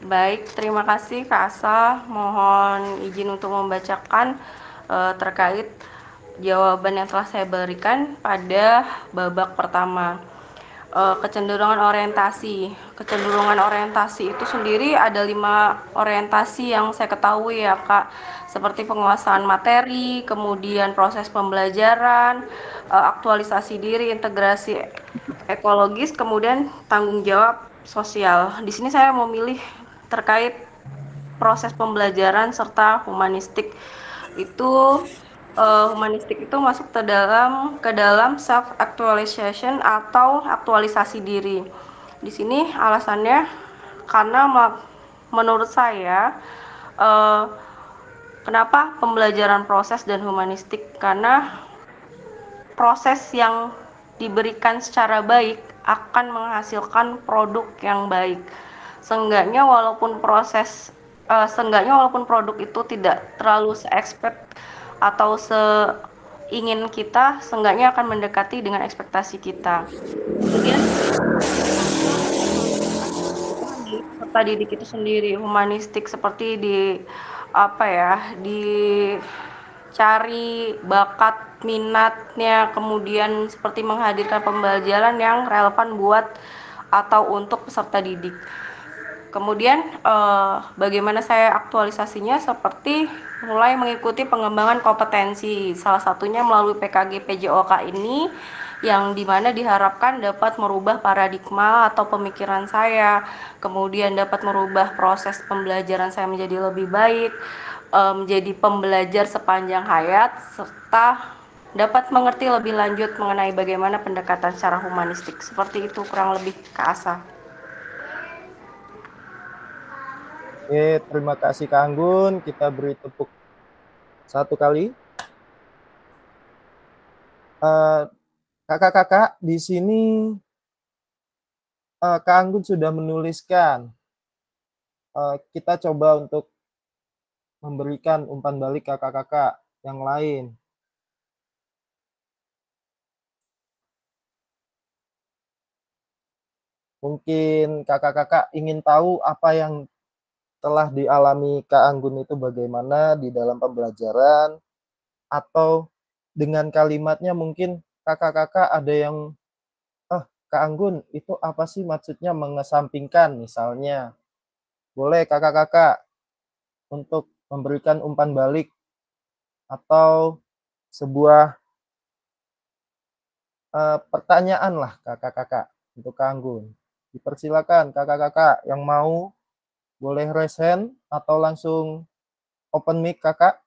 Baik, terima kasih Kak Asa. Mohon izin untuk membacakan terkait jawaban yang telah saya berikan pada babak pertama. Kecenderungan orientasi itu sendiri ada 5 orientasi yang saya ketahui ya Kak, seperti penguasaan materi, kemudian proses pembelajaran, aktualisasi diri, integrasi ekologis, kemudian tanggung jawab sosial. Di sini saya memilih terkait proses pembelajaran serta humanistik. Itu humanistik itu masuk ke dalam self actualization atau aktualisasi diri. Di sini alasannya karena menurut saya kenapa pembelajaran proses dan humanistik, karena proses yang diberikan secara baik akan menghasilkan produk yang baik. Seenggaknya walaupun produk itu tidak terlalu se-expect atau seingin kita, seenggaknya akan mendekati dengan ekspektasi kita. Kemudian peserta didik itu sendiri, humanistik seperti dicari bakat minatnya, kemudian seperti menghadirkan pembelajaran yang relevan buat atau untuk peserta didik. Kemudian bagaimana saya aktualisasinya, seperti mulai mengikuti pengembangan kompetensi, salah satunya melalui PKG PJOK ini, yang dimana diharapkan dapat merubah paradigma atau pemikiran saya, kemudian dapat merubah proses pembelajaran saya menjadi lebih baik, menjadi pembelajar sepanjang hayat, serta dapat mengerti lebih lanjut mengenai bagaimana pendekatan secara humanistik. Seperti itu kurang lebih Kak Asa. Oke, terima kasih Kak Anggun. Kita beri tepuk 1 kali. Kakak-kakak, di sini Kak Anggun sudah menuliskan. Kita coba untuk memberikan umpan balik kakak-kakak yang lain. Mungkin kakak-kakak ingin tahu apa yang telah dialami Kak Anggun itu bagaimana di dalam pembelajaran, atau dengan kalimatnya mungkin kakak-kakak ada yang, Kak Anggun itu apa sih maksudnya mengesampingkan misalnya. Boleh kakak-kakak untuk memberikan umpan balik atau sebuah pertanyaan lah kakak-kakak untuk Kak Anggun. Dipersilakan kakak-kakak yang mau, boleh raise hand atau langsung open mic kakak.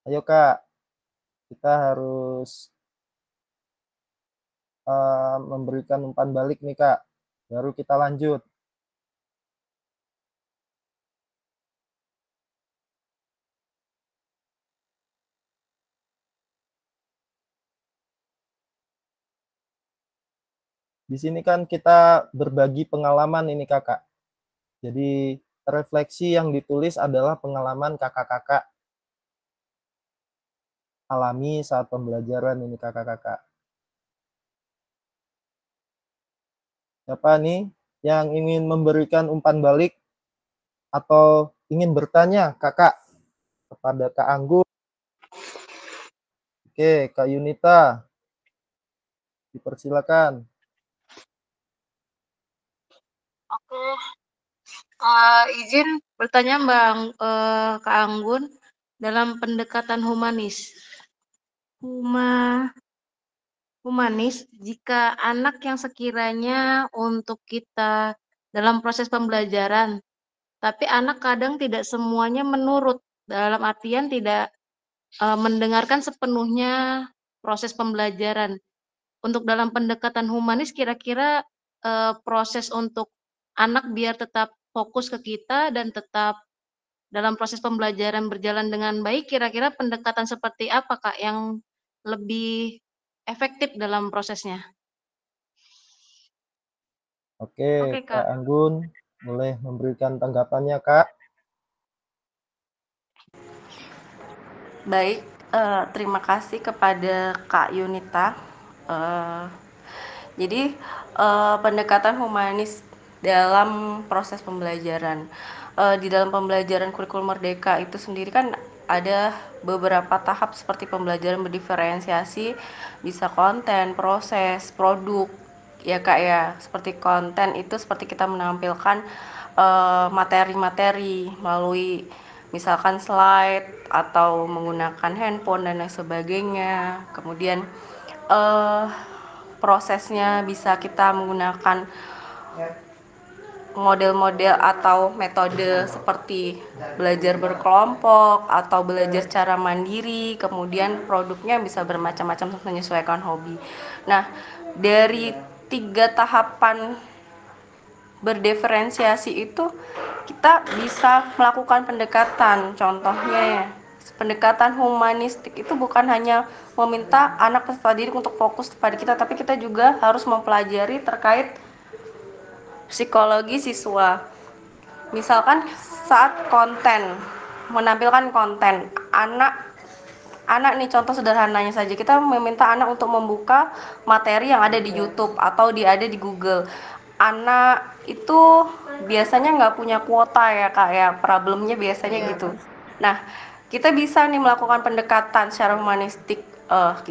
Ayo Kak, kita harus memberikan umpan balik nih Kak, baru kita lanjut. Di sini kan kita berbagi pengalaman ini kakak. Jadi refleksi yang ditulis adalah pengalaman kakak-kakak alami saat pembelajaran ini kakak-kakak. Siapa nih yang ingin memberikan umpan balik atau ingin bertanya kakak kepada Kak Anggun? Oke, Kak Yunita, dipersilakan. Oke, izin bertanya Kak Anggun, dalam pendekatan humanis, jika anak yang sekiranya untuk kita dalam proses pembelajaran, tapi anak kadang tidak semuanya menurut, dalam artian tidak mendengarkan sepenuhnya proses pembelajaran. Untuk dalam pendekatan humanis kira-kira proses untuk anak biar tetap fokus ke kita dan tetap dalam proses pembelajaran berjalan dengan baik, kira-kira pendekatan seperti apa Kak yang lebih efektif dalam prosesnya? Oke, Oke, Kak Kak. Anggun, boleh memberikan tanggapannya, Kak? Baik, terima kasih kepada Kak Yunita. Jadi pendekatan humanis dalam proses pembelajaran. Di dalam pembelajaran kurikulum Merdeka itu sendiri kan ada beberapa tahap seperti pembelajaran berdiferensiasi, bisa konten, proses, produk, ya Kak ya. Seperti konten itu seperti kita menampilkan materi-materi melalui misalkan slide atau menggunakan handphone dan lain sebagainya. Kemudian prosesnya bisa kita menggunakan model-model atau metode seperti belajar berkelompok atau belajar secara mandiri, kemudian produknya bisa bermacam-macam menyesuaikan hobi. Nah, dari 3 tahapan berdiferensiasi itu kita bisa melakukan pendekatan. Contohnya, pendekatan humanistik itu bukan hanya meminta anak peserta didik untuk fokus pada kita, tapi kita juga harus mempelajari terkait psikologi siswa. Misalkan saat konten, menampilkan konten, anak nih contoh sederhananya saja, kita meminta anak untuk membuka materi yang ada di YouTube atau ada di Google. Anak itu biasanya nggak punya kuota ya Kak ya, problemnya biasanya gitu. Nah, kita bisa nih melakukan pendekatan secara humanistik,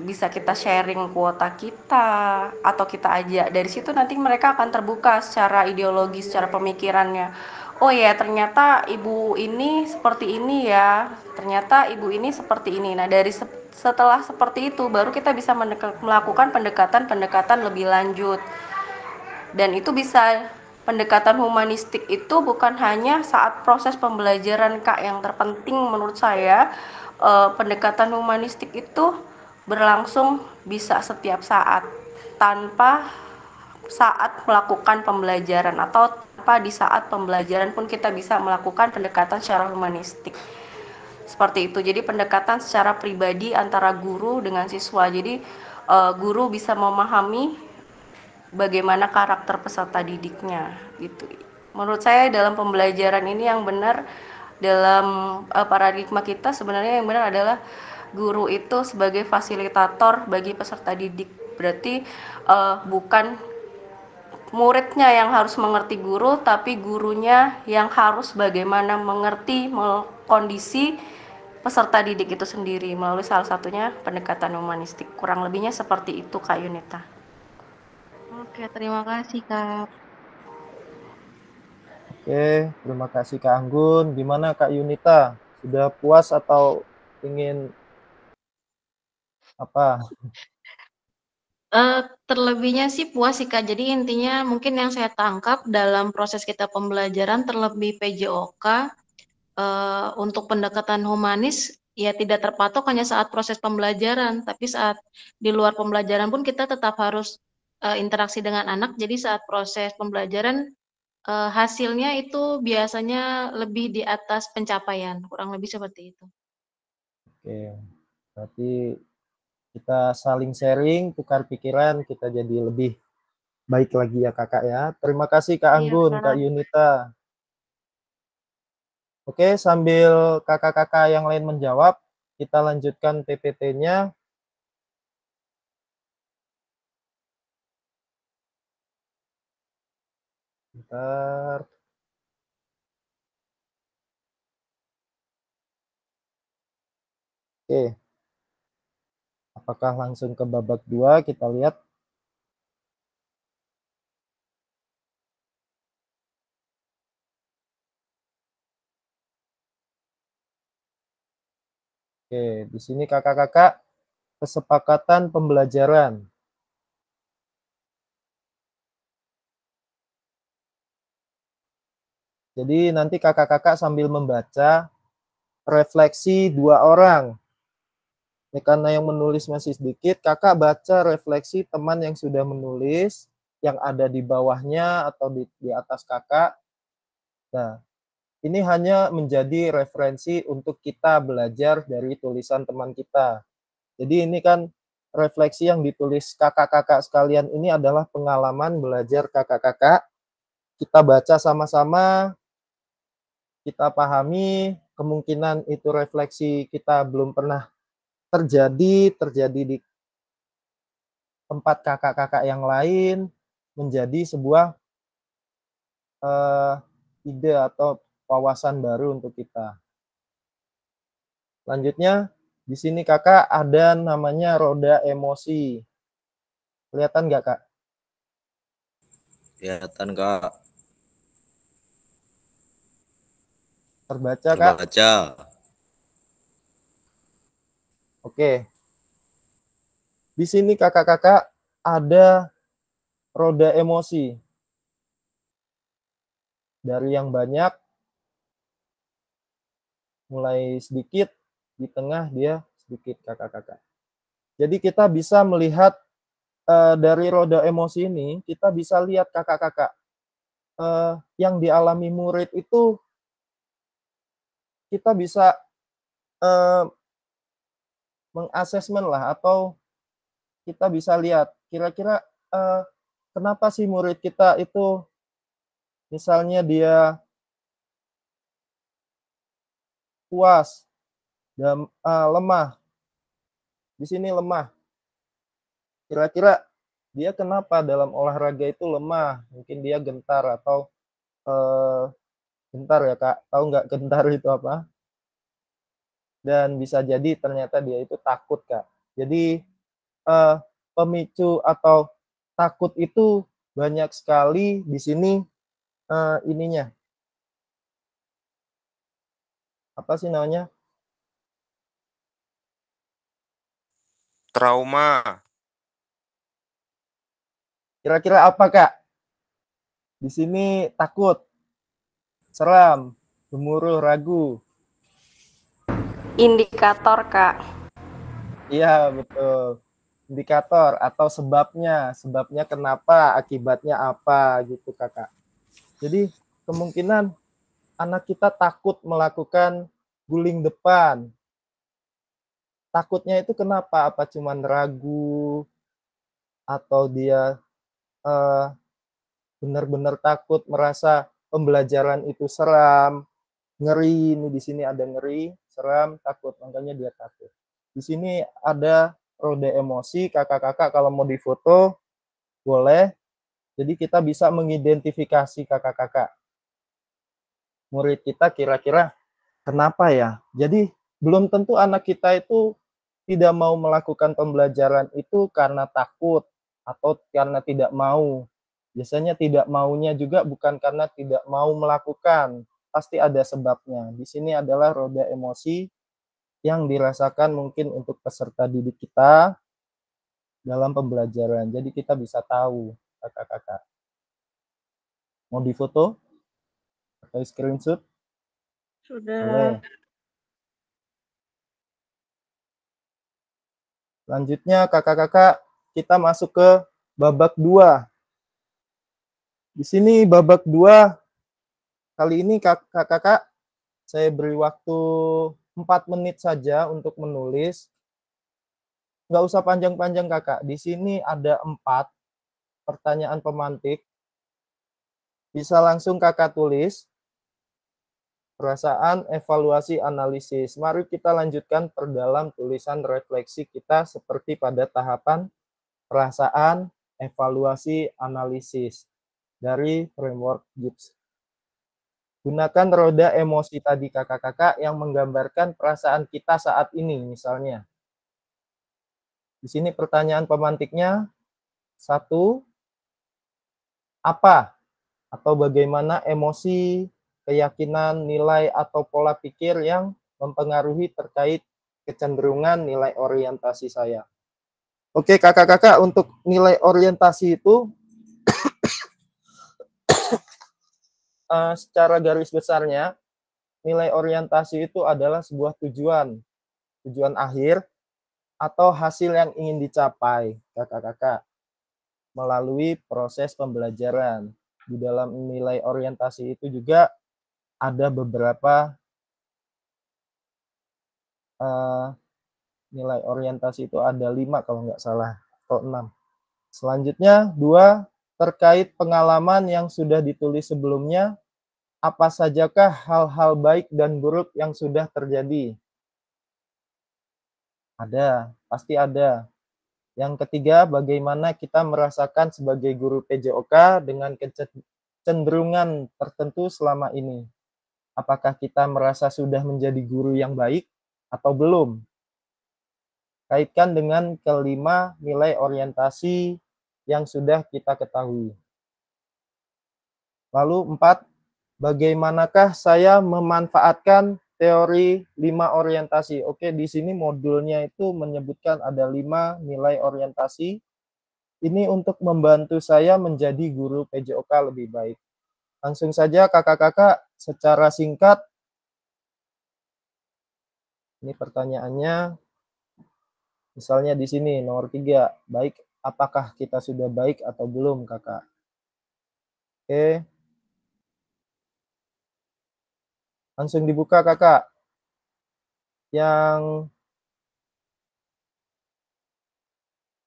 bisa kita sharing kuota kita atau kita ajak dari situ, nanti mereka akan terbuka secara ideologi, secara pemikirannya. Oh ya, ternyata ibu ini seperti ini ya, ternyata ibu ini seperti ini. Nah, dari setelah seperti itu baru kita bisa melakukan pendekatan lebih lanjut. Dan itu bisa, pendekatan humanistik itu bukan hanya saat proses pembelajaran Kak, yang terpenting menurut saya pendekatan humanistik itu berlangsung bisa setiap saat, tanpa saat melakukan pembelajaran atau tanpa di saat pembelajaran pun kita bisa melakukan pendekatan secara humanistik. Seperti itu. Jadi pendekatan secara pribadi antara guru dengan siswa. Jadi guru bisa memahami bagaimana karakter peserta didiknya gitu. Menurut saya dalam pembelajaran ini yang benar dalam paradigma kita sebenarnya yang benar adalah guru itu sebagai fasilitator bagi peserta didik. Berarti bukan muridnya yang harus mengerti guru, tapi gurunya yang harus bagaimana mengerti kondisi peserta didik itu sendiri melalui salah satunya pendekatan humanistik. Kurang lebihnya seperti itu Kak Yunita. Oke, terima kasih Kak. Oke, terima kasih Kak Anggun. Gimana Kak Yunita? Sudah puas atau ingin apa? Terlebihnya sih puas sih Kak. Jadi intinya mungkin yang saya tangkap dalam proses kita pembelajaran terlebih PJOK untuk pendekatan humanis ya tidak terpatok hanya saat proses pembelajaran, tapi saat di luar pembelajaran pun kita tetap harus interaksi dengan anak. Jadi saat proses pembelajaran hasilnya itu biasanya lebih di atas pencapaian, kurang lebih seperti itu. Oke, berarti kita saling sharing, tukar pikiran, kita jadi lebih baik lagi ya kakak ya. Terima kasih Kak Iya, Anggun, Kak. Kak Yunita. Oke, sambil kakak-kakak yang lain menjawab, kita lanjutkan PPT-nya. Bentar. Oke. Apakah langsung ke babak 2? Kita lihat. Oke, di sini kakak-kakak kesepakatan pembelajaran. Jadi nanti kakak-kakak sambil membaca refleksi 2 orang. Ini karena yang menulis masih sedikit, kakak baca refleksi teman yang sudah menulis, yang ada di bawahnya atau di atas kakak. Nah, ini hanya menjadi referensi untuk kita belajar dari tulisan teman kita. Jadi ini kan refleksi yang ditulis kakak-kakak sekalian ini adalah pengalaman belajar kakak-kakak. Kita baca sama-sama, kita pahami, kemungkinan itu refleksi kita belum pernah terjadi di tempat kakak-kakak yang lain, menjadi sebuah ide atau wawasan baru untuk kita. Selanjutnya, di sini kakak ada namanya roda emosi. Kelihatan nggak kak? Kelihatan Kak. Terbaca kak? Terbaca. Oke. Di sini kakak-kakak ada roda emosi. Dari yang banyak, mulai sedikit, di tengah dia sedikit kakak-kakak. Jadi kita bisa melihat dari roda emosi ini, kita bisa lihat kakak-kakak yang dialami murid itu, kita bisa mengasesmen lah, atau kita bisa lihat kira-kira kenapa sih murid kita itu misalnya dia puas dan lemah. Di sini lemah. Kira-kira dia kenapa dalam olahraga itu lemah? Mungkin dia gentar atau gentar ya kak. Tahu nggak gentar itu apa? Dan bisa jadi ternyata dia itu takut kak. Jadi pemicu atau takut itu banyak sekali di sini ininya. Apa sih namanya? Trauma. Kira-kira apa kak? Di sini takut, seram, gemuruh, ragu. Indikator, Kak. Iya, betul. Indikator atau sebabnya kenapa, akibatnya apa gitu kakak. Jadi kemungkinan anak kita takut melakukan guling depan. Takutnya itu kenapa? Apa cuman ragu atau dia benar-benar takut, merasa pembelajaran itu seram, ngeri. Ini di sini ada ngeri, seram, takut, makanya dia takut. Di sini ada roda emosi, kakak-kakak kalau mau difoto boleh. Jadi kita bisa mengidentifikasi kakak-kakak murid kita kira-kira kenapa ya. Jadi belum tentu anak kita itu tidak mau melakukan pembelajaran itu karena takut atau karena tidak mau. Biasanya tidak maunya juga bukan karena tidak mau melakukan, pasti ada sebabnya. Di sini adalah roda emosi yang dirasakan mungkin untuk peserta didik kita dalam pembelajaran. Jadi kita bisa tahu kakak-kakak. Mau difoto atau screenshot? Sudah. Boleh. Selanjutnya kakak-kakak kita masuk ke babak 2. Di sini babak 2 kali ini kakak-kakak saya beri waktu 4 menit saja untuk menulis. Nggak usah panjang-panjang kakak. Di sini ada 4 pertanyaan pemantik, bisa langsung kakak tulis perasaan, evaluasi, analisis. Mari kita lanjutkan perdalam tulisan refleksi kita seperti pada tahapan perasaan, evaluasi, analisis dari framework Gibbs. Gunakan roda emosi tadi kakak-kakak yang menggambarkan perasaan kita saat ini misalnya. Di sini pertanyaan pemantiknya, 1, apa atau bagaimana emosi, keyakinan, nilai, atau pola pikir yang mempengaruhi terkait kecenderungan nilai orientasi saya. Oke kakak-kakak, untuk nilai orientasi itu secara garis besarnya, nilai orientasi itu adalah sebuah tujuan akhir atau hasil yang ingin dicapai kakak-kakak melalui proses pembelajaran. Di dalam nilai orientasi itu juga ada beberapa nilai orientasi itu ada 5 kalau nggak salah, atau 6. Selanjutnya 2, terkait pengalaman yang sudah ditulis sebelumnya, apa sajakah hal-hal baik dan buruk yang sudah terjadi? Ada, pasti ada. Yang ketiga, bagaimana kita merasakan sebagai guru PJOK dengan kecenderungan tertentu selama ini? Apakah kita merasa sudah menjadi guru yang baik atau belum? Kaitkan dengan kelima nilai orientasi yang sudah kita ketahui. Lalu 4, bagaimanakah saya memanfaatkan teori 5 orientasi? Oke, di sini modulnya itu menyebutkan ada 5 nilai orientasi. Ini untuk membantu saya menjadi guru PJOK lebih baik. Langsung saja kakak-kakak secara singkat. Ini pertanyaannya. Misalnya di sini nomor 3, baik, apakah kita sudah baik atau belum kakak? Oke. Langsung dibuka kakak. Yang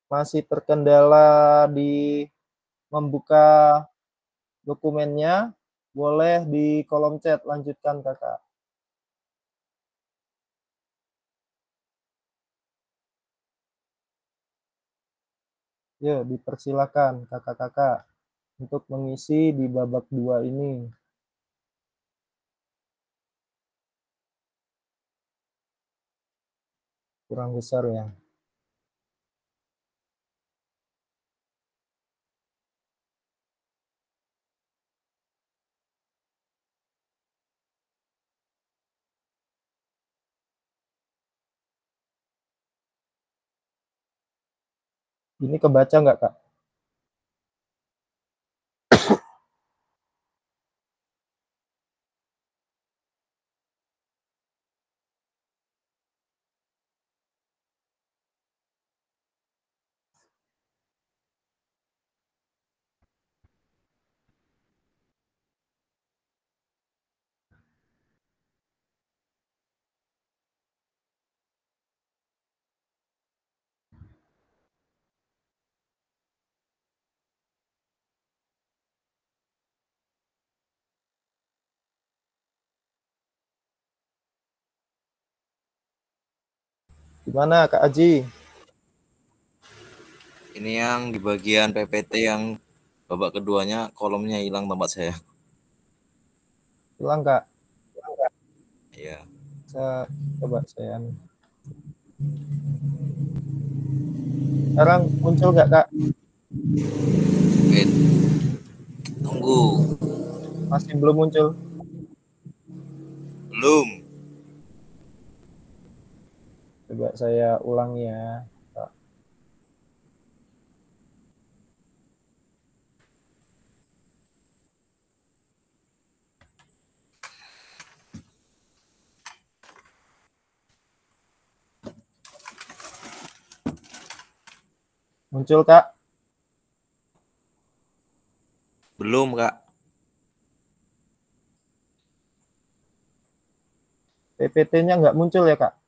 masih terkendala di membuka dokumennya, boleh di kolom chat, lanjutkan kakak. Ya, dipersilakan kakak-kakak untuk mengisi di babak 2 ini. Kurang besar ya. Ini kebaca nggak kak? Gimana Kak Aji? Ini yang di bagian PPT yang babak keduanya kolomnya hilang tempat saya. Hilang Kak? Iya. Coba saya. Sekarang muncul nggak Kak? Wait. Tunggu. Masih belum muncul? Belum. Coba saya ulangi ya. Muncul Kak? Belum Kak. PPT-nya nggak muncul ya Kak?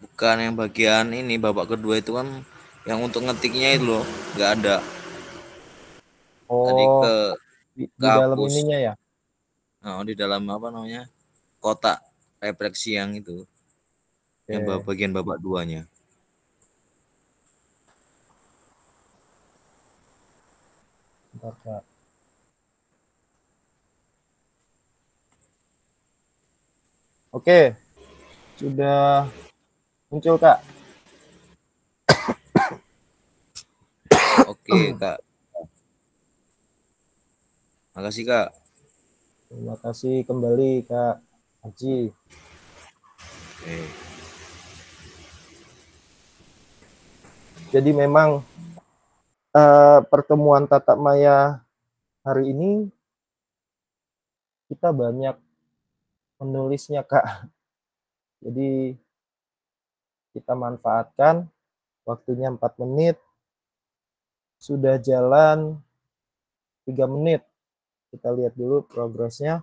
Bukan yang bagian ini babak kedua itu kan yang untuk ngetiknya itu loh, nggak ada. Tadi Oh, di dalam hapus. ininya ya? Oh, di dalam apa namanya? Kotak refleksi yang itu. Yang Oke, bagian babak duanya. bentar, Kak. Oke, sudah muncul, Kak. Oke, Kak. Makasih, Kak. Terima kasih kembali, Kak Haji. Oke. Jadi memang pertemuan tatap maya hari ini kita banyak menulisnya, Kak. Jadi kita manfaatkan waktunya 4 menit, sudah jalan 3 menit. Kita lihat dulu progresnya.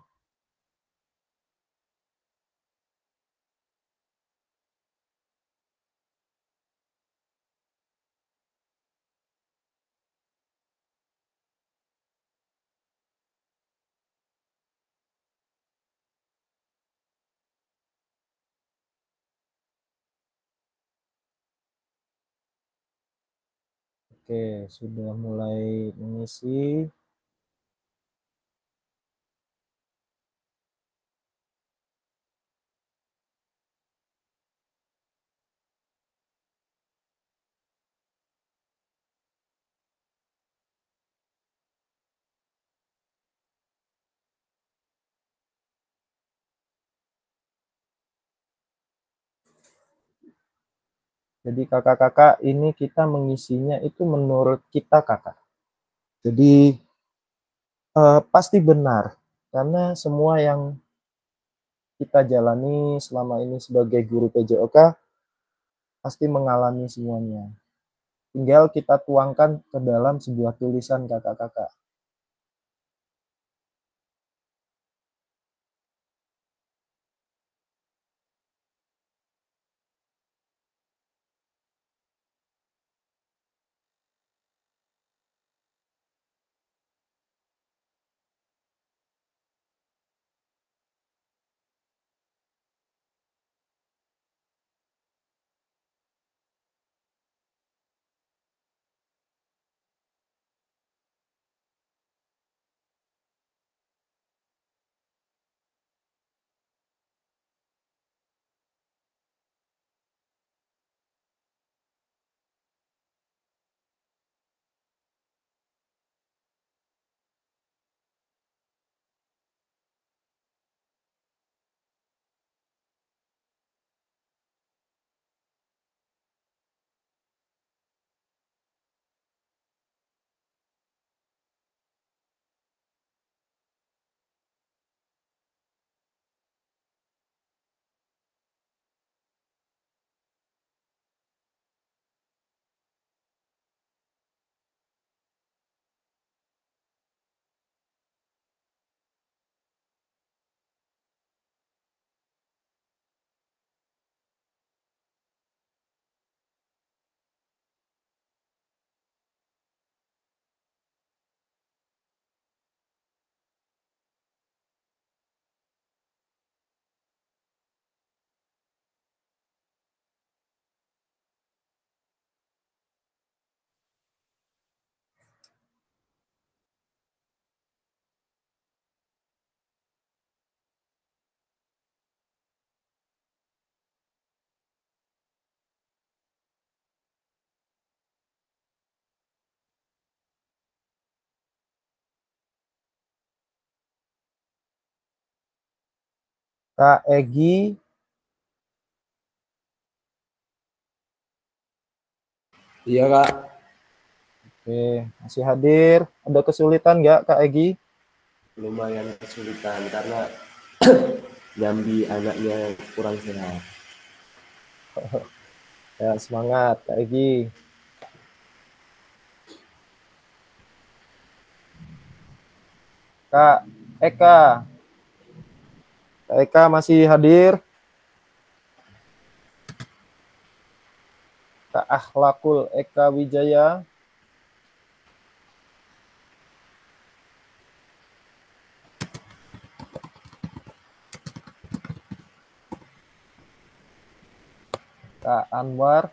Oke, sudah mulai mengisi. Jadi kakak-kakak ini kita mengisinya itu menurut kita, kakak. Jadi pasti benar karena semua yang kita jalani selama ini sebagai guru PJOK pasti mengalami semuanya. Tinggal kita tuangkan ke dalam sebuah tulisan, kakak-kakak. Kak Egi, Iya Kak, oke, masih hadir. Ada kesulitan nggak, Kak Egi? lumayan kesulitan karena nyambi anaknya kurang sehat. Ya, semangat, Kak Egi. Kak Eka, Kak Eka masih hadir? Kak Akhlakul Eka Wijaya. Kak Anwar.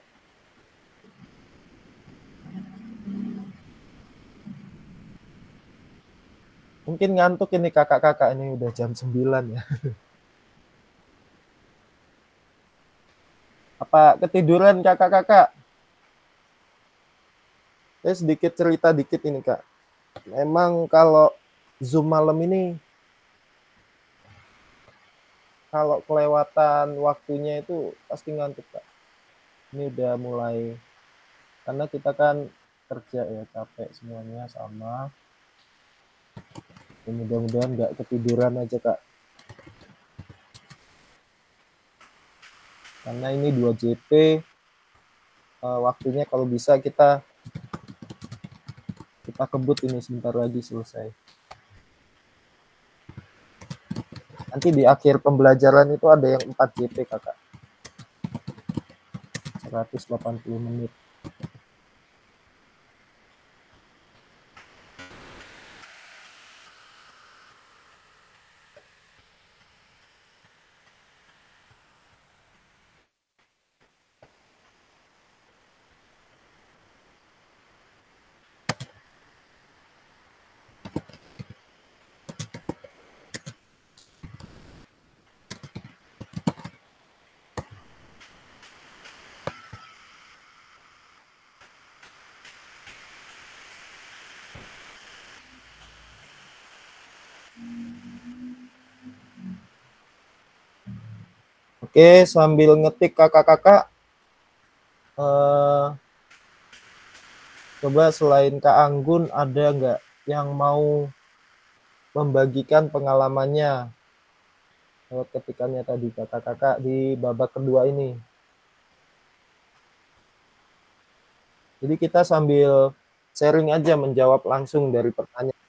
Mungkin ngantuk ini kakak-kakak, ini udah jam 9 ya. Apa ketiduran kakak-kakak? Saya sedikit cerita dikit ini Kak. Memang kalau Zoom malam ini, kalau kelewatan waktunya itu pasti ngantuk Kak. Ini udah mulai, karena kita kan kerja ya, capek semuanya sama. Mudah-mudahan nggak ketiduran aja Kak. Karena ini 2 JP, waktunya kalau bisa kita kebut ini sebentar lagi selesai. Nanti di akhir pembelajaran itu ada yang 4 JP kakak. 180 menit. Oke, sambil ngetik kakak-kakak, coba selain Kak Anggun, ada nggak yang mau membagikan pengalamannya lewat ketikannya tadi kakak-kakak di babak kedua ini? Jadi kita sambil sharing aja, menjawab langsung dari pertanyaan.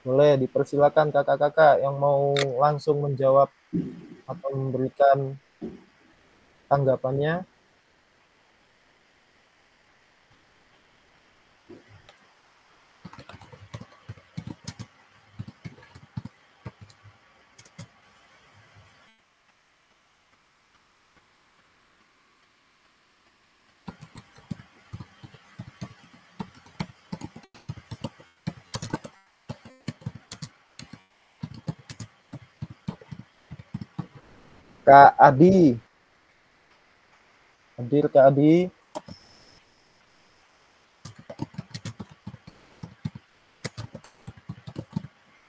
Boleh dipersilakan kakak-kakak yang mau langsung menjawab atau memberikan tanggapannya. Kak Adi. Hadir Kak Adi.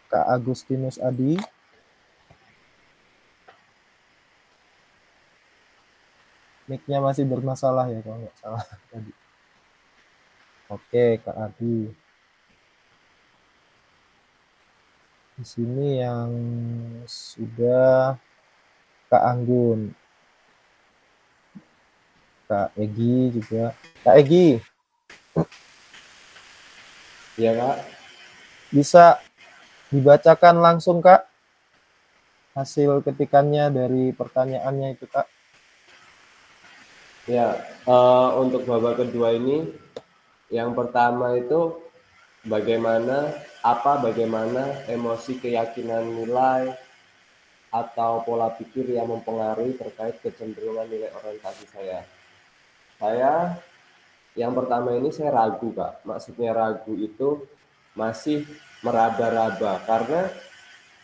Kak Agustinus Adi. Mic-nya masih bermasalah ya kalau nggak salah tadi. Oke, Kak Adi. Di sini yang sudah Kak Anggun. Kak Egi juga. Kak Egi. Iya, Kak. Bisa dibacakan langsung, Kak, hasil ketikannya dari pertanyaannya itu, Kak. Ya, untuk babak kedua ini, yang pertama itu bagaimana emosi, keyakinan nilai atau pola pikir yang mempengaruhi terkait kecenderungan nilai orientasi saya. Saya yang pertama ini saya ragu, Kak. Maksudnya ragu itu masih meraba-raba karena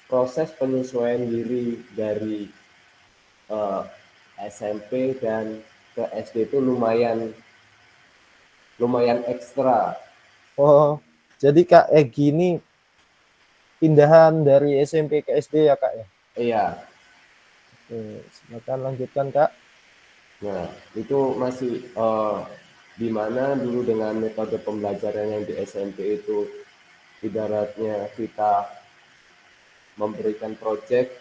proses penyesuaian diri dari SMP dan ke SD itu lumayan ekstra. Oh, jadi Kak Egi ini pindahan dari SMP ke SD ya, Kak ya? Iya. Oke, silakan lanjutkan, Kak. Nah, itu masih di mana dulu dengan metode pembelajaran yang di SMP itu ibaratnya kita memberikan proyek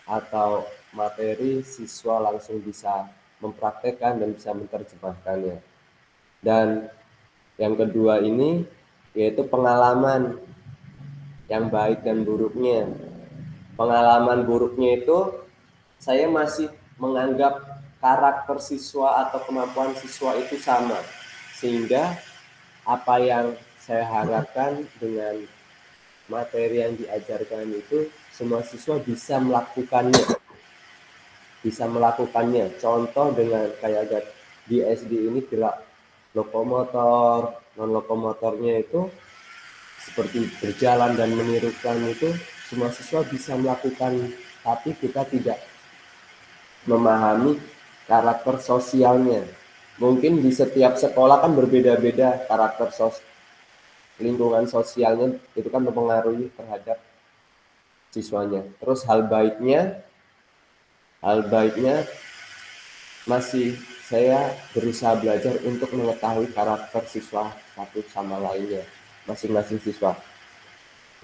atau materi, siswa langsung bisa mempraktekkan dan bisa menerjemahkannya. Dan yang kedua ini yaitu pengalaman yang baik dan buruknya. Pengalaman buruknya itu saya masih menganggap karakter siswa atau kemampuan siswa itu sama, sehingga apa yang saya harapkan dengan materi yang diajarkan itu semua siswa bisa melakukannya. Contoh dengan kayak di SD ini gerak lokomotor, non lokomotornya itu seperti berjalan dan menirukan, itu semua siswa bisa melakukan, tapi kita tidak memahami karakter sosialnya. Mungkin di setiap sekolah kan berbeda-beda karakter lingkungan sosialnya, itu kan mempengaruhi terhadap siswanya. Terus hal baiknya masih saya berusaha belajar untuk mengetahui karakter siswa satu sama lainnya, masing-masing siswa.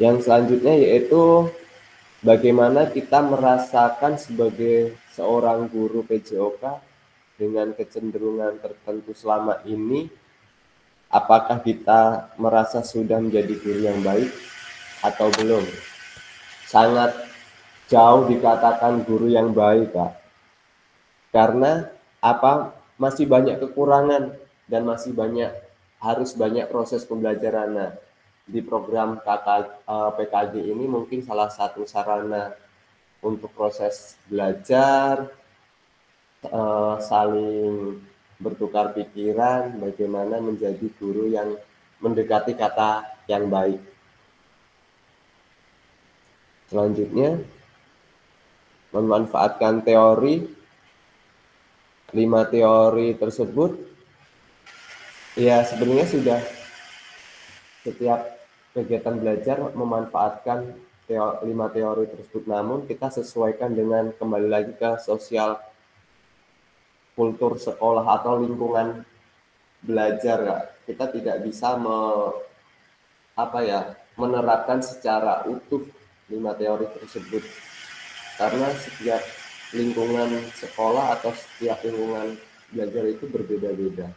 Yang selanjutnya yaitu bagaimana kita merasakan sebagai seorang guru PJOK dengan kecenderungan tertentu selama ini, apakah kita merasa sudah menjadi guru yang baik atau belum? Sangat jauh dikatakan guru yang baik, Kak. Karena masih banyak kekurangan dan masih harus banyak proses pembelajaran. Nah, di program PKG ini mungkin salah satu sarana untuk proses belajar, saling bertukar pikiran, bagaimana menjadi guru yang mendekati kata yang baik. Selanjutnya, memanfaatkan teori. 5 teori tersebut, ya sebenarnya sudah setiap kegiatan belajar memanfaatkan 5 teori tersebut, namun kita sesuaikan dengan kembali lagi ke sosial kultur sekolah atau lingkungan belajar, Kak. Kita tidak bisa menerapkan secara utuh 5 teori tersebut, karena setiap lingkungan sekolah atau setiap lingkungan belajar itu berbeda-beda.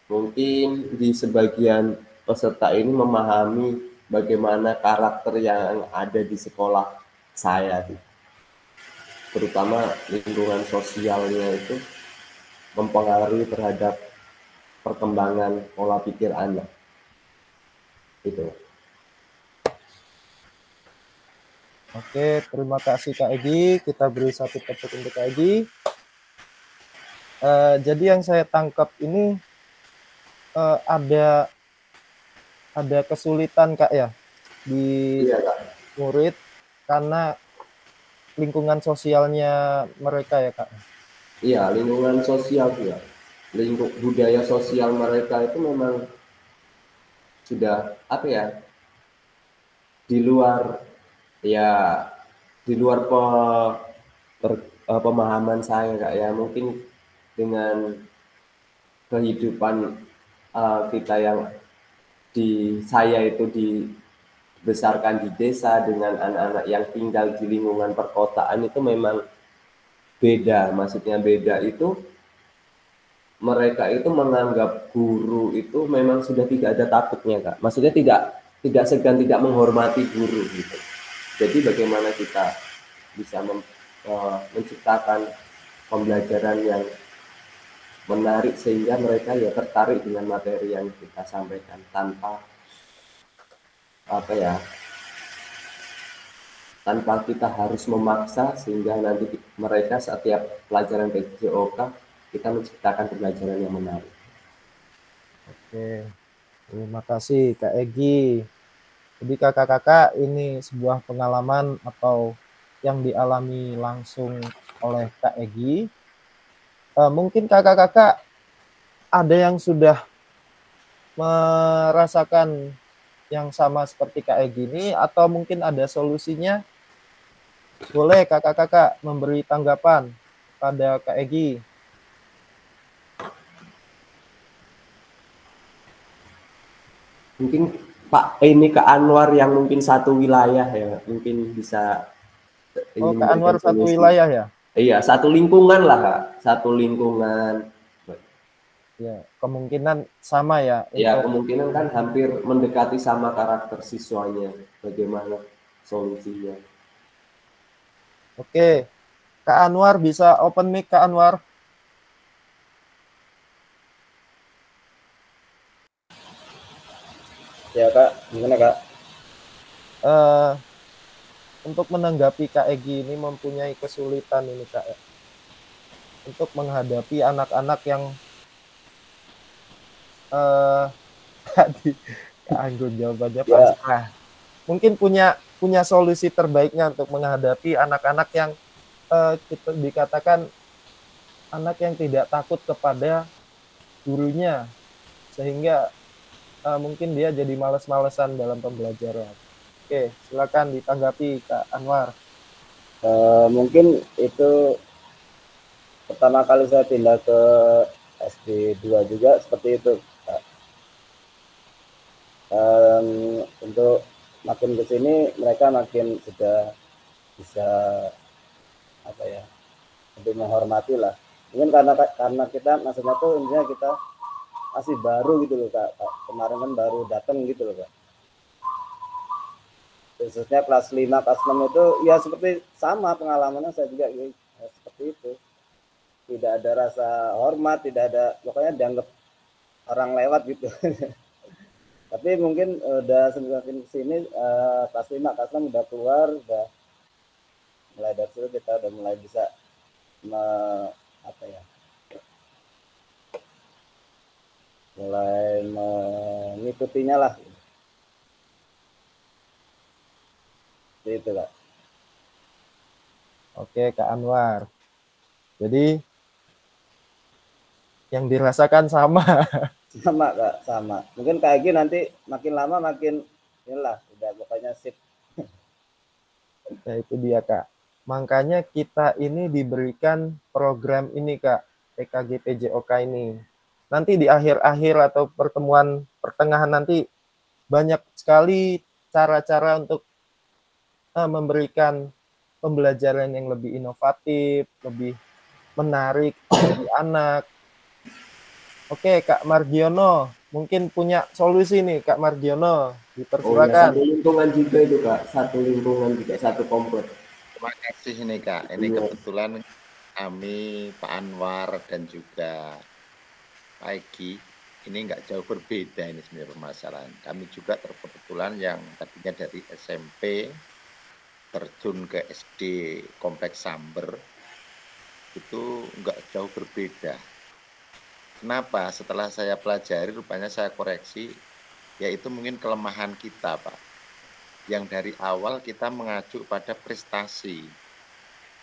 Mungkin di sebagian peserta ini memahami bagaimana karakter yang ada di sekolah saya, terutama lingkungan sosialnya itu mempengaruhi terhadap perkembangan pola pikir anak. Gitu. Oke, terima kasih Kak Egi. Kita beri satu tepuk untuk Kak Egi. Jadi yang saya tangkap ini ada kesulitan Kak ya di murid karena lingkungan sosialnya mereka ya Kak. Iya, lingkungan sosial ya. Budaya sosial mereka itu memang sudah di luar pemahaman saya Kak ya. Mungkin dengan kehidupan kita yang saya itu dibesarkan di desa dengan anak-anak yang tinggal di lingkungan perkotaan, itu memang beda. Maksudnya beda itu mereka itu menganggap guru itu memang sudah tidak ada takutnya Kak. Maksudnya tidak segan, tidak menghormati guru gitu. Jadi bagaimana kita bisa menciptakan pembelajaran yang menarik sehingga mereka ya tertarik dengan materi yang kita sampaikan tanpa kita harus memaksa, sehingga nanti mereka setiap pelajaran PJOK kita menciptakan pembelajaran yang menarik. Oke, terima kasih Kak Egi. Jadi kakak-kakak, ini sebuah pengalaman atau yang dialami langsung oleh Kak Egi. Mungkin kakak-kakak ada yang sudah merasakan yang sama seperti Kak Egi ini, atau mungkin ada solusinya. Boleh kakak-kakak memberi tanggapan pada Kak Egi. Mungkin Kak Anwar yang mungkin satu wilayah ya, mungkin bisa. Kak Anwar satu wilayah ya? Iya, satu lingkungan lah Kak, satu lingkungan. Ya, kemungkinan sama ya. Ya, kemungkinan kan hampir mendekati sama karakter siswanya. Bagaimana solusinya? Oke, Kak Anwar bisa open mic Kak Anwar. Ya Kak, gimana Kak? untuk menanggapi Kak Egi ini mempunyai kesulitan ini Kak ya, untuk menghadapi anak-anak yang tadi Kak Anggun jawabannya Ya, pasrah. Mungkin punya solusi terbaiknya untuk menghadapi anak-anak yang kita dikatakan anak yang tidak takut kepada gurunya, sehingga mungkin dia jadi males-malesan dalam pembelajaran. Oke, silakan ditanggapi Kak Anwar. mungkin itu pertama kali saya pindah ke SD 2 juga seperti itu, Kak. Untuk makin ke sini mereka makin sudah bisa apa ya, lebih menghormati lah. Mungkin karena kita maksudnya tuh intinya kita masih baru gitu loh Kak. Kemarin kan baru datang gitu loh Kak. Khususnya kelas 5, kelas 6 itu ya seperti sama pengalamannya saya juga ya, seperti itu. Tidak ada rasa hormat, tidak ada, pokoknya dianggap orang lewat gitu. Tapi mungkin udah semakin kesini kelas 5, kelas 6 udah keluar, udah mulai dari situ kita udah mulai bisa apa ya, mulai mengikutinya lah. Itu Kak. Oke Kak Anwar. Jadi yang dirasakan sama. Sama Kak, sama. Mungkin Kak Egi nanti makin lama makin inilah udah pokoknya sip. Nah itu dia Kak. Makanya kita ini diberikan program ini Kak, PKG PJOK ini. Nanti di akhir-akhir atau pertemuan pertengahan nanti banyak sekali cara-cara untuk memberikan pembelajaran yang lebih inovatif, lebih menarik bagi anak. Oke, Kak Margiono, mungkin punya solusi nih, Kak Margiono. Dipersilakan. Satu lingkungan juga itu Kak, satu lingkungan juga, satu komplek. Terima kasih nih Kak. Ini kebetulan kami Pak Anwar dan juga Pak Egi ini nggak jauh berbeda ini sebenarnya permasalahan. Kami juga kebetulan yang tadinya dari SMP terjun ke SD Kompleks Samber itu nggak jauh berbeda. Kenapa? Setelah saya pelajari, rupanya saya koreksi, yaitu mungkin kelemahan kita, Pak. Yang dari awal kita mengacu pada prestasi.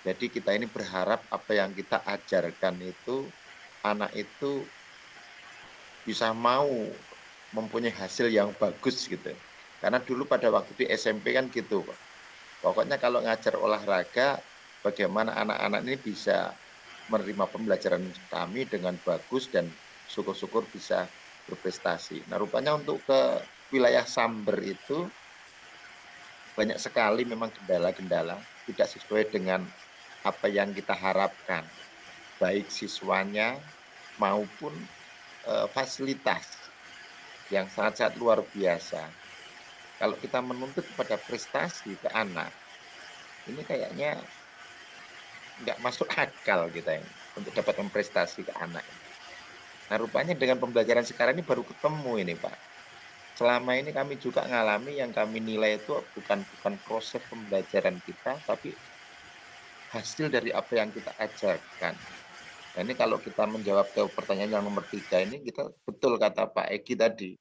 Jadi kita ini berharap apa yang kita ajarkan itu, anak itu bisa mau mempunyai hasil yang bagus gitu. Karena dulu pada waktu di SMP kan gitu, Pak. Pokoknya kalau ngajar olahraga, bagaimana anak-anak ini bisa menerima pembelajaran kami dengan bagus dan syukur-syukur bisa berprestasi. Nah, rupanya untuk ke wilayah Samber itu banyak sekali memang kendala-kendala tidak sesuai dengan apa yang kita harapkan, baik siswanya maupun fasilitas yang sangat-sangat luar biasa. Kalau kita menuntut pada prestasi ke anak, ini kayaknya nggak masuk akal kita ini untuk dapat prestasi ke anak. Nah, rupanya dengan pembelajaran sekarang ini baru ketemu ini, Pak. Selama ini kami juga ngalami yang kami nilai itu bukan proses pembelajaran kita, tapi hasil dari apa yang kita ajarkan. Nah, ini kalau kita menjawab ke pertanyaan yang nomor 3 ini, kita betul kata Pak Egi tadi.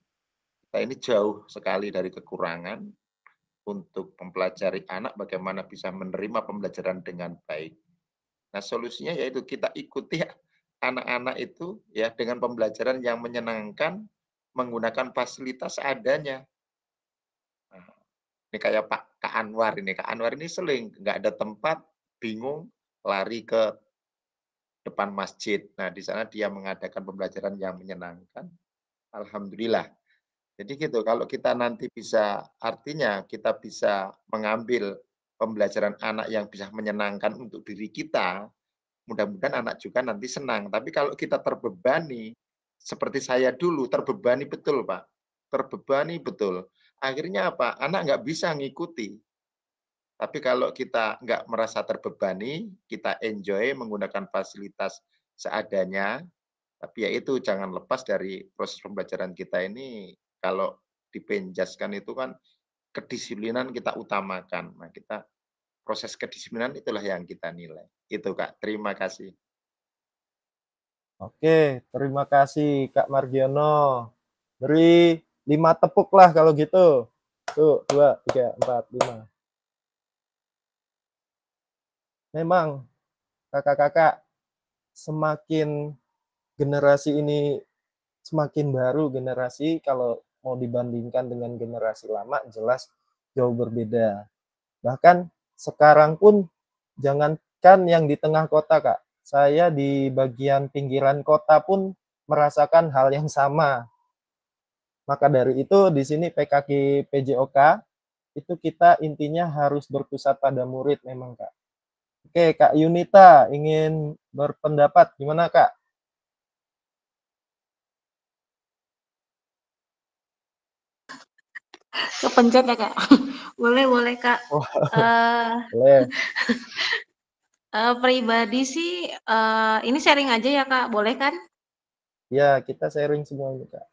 Kita ini jauh sekali dari kekurangan untuk mempelajari anak bagaimana bisa menerima pembelajaran dengan baik. Nah, solusinya yaitu kita ikuti anak-anak itu ya dengan pembelajaran yang menyenangkan, menggunakan fasilitas adanya. Nah, ini kayak Kak Anwar ini. Kak Anwar ini sering nggak ada tempat, bingung, lari ke depan masjid. Nah, di sana dia mengadakan pembelajaran yang menyenangkan. Alhamdulillah. Jadi gitu, kalau kita nanti bisa, artinya kita bisa mengambil pembelajaran anak yang bisa menyenangkan untuk diri kita, mudah-mudahan anak juga nanti senang. Tapi kalau kita terbebani, seperti saya dulu, terbebani betul Pak. Terbebani betul. Akhirnya apa? Anak nggak bisa ngikuti. Tapi kalau kita nggak merasa terbebani, kita enjoy menggunakan fasilitas seadanya, tapi ya itu jangan lepas dari proses pembelajaran kita ini, kalau dipenjaskan itu kan kedisiplinan kita utamakan. Nah, kita proses kedisiplinan itulah yang kita nilai. Itu Kak, terima kasih. Oke, terima kasih Kak Margiono. Beri 5 tepuk lah kalau gitu. Tuh, 2, 3, 4, 5. Memang kakak-kakak, semakin generasi ini semakin baru generasi, kalau mau dibandingkan dengan generasi lama jelas jauh berbeda. Bahkan sekarang pun jangankan yang di tengah kota, Kak. Saya di bagian pinggiran kota pun merasakan hal yang sama. Maka dari itu di sini PKK PJOK itu kita intinya harus berpusat pada murid memang, Kak. Oke, Kak Yunita ingin berpendapat gimana, Kak? Kepencet ya Kak? Boleh Kak. Oh, boleh. Pribadi sih, ini sharing aja ya Kak, boleh kan? Ya, kita sharing semuanya, Kak.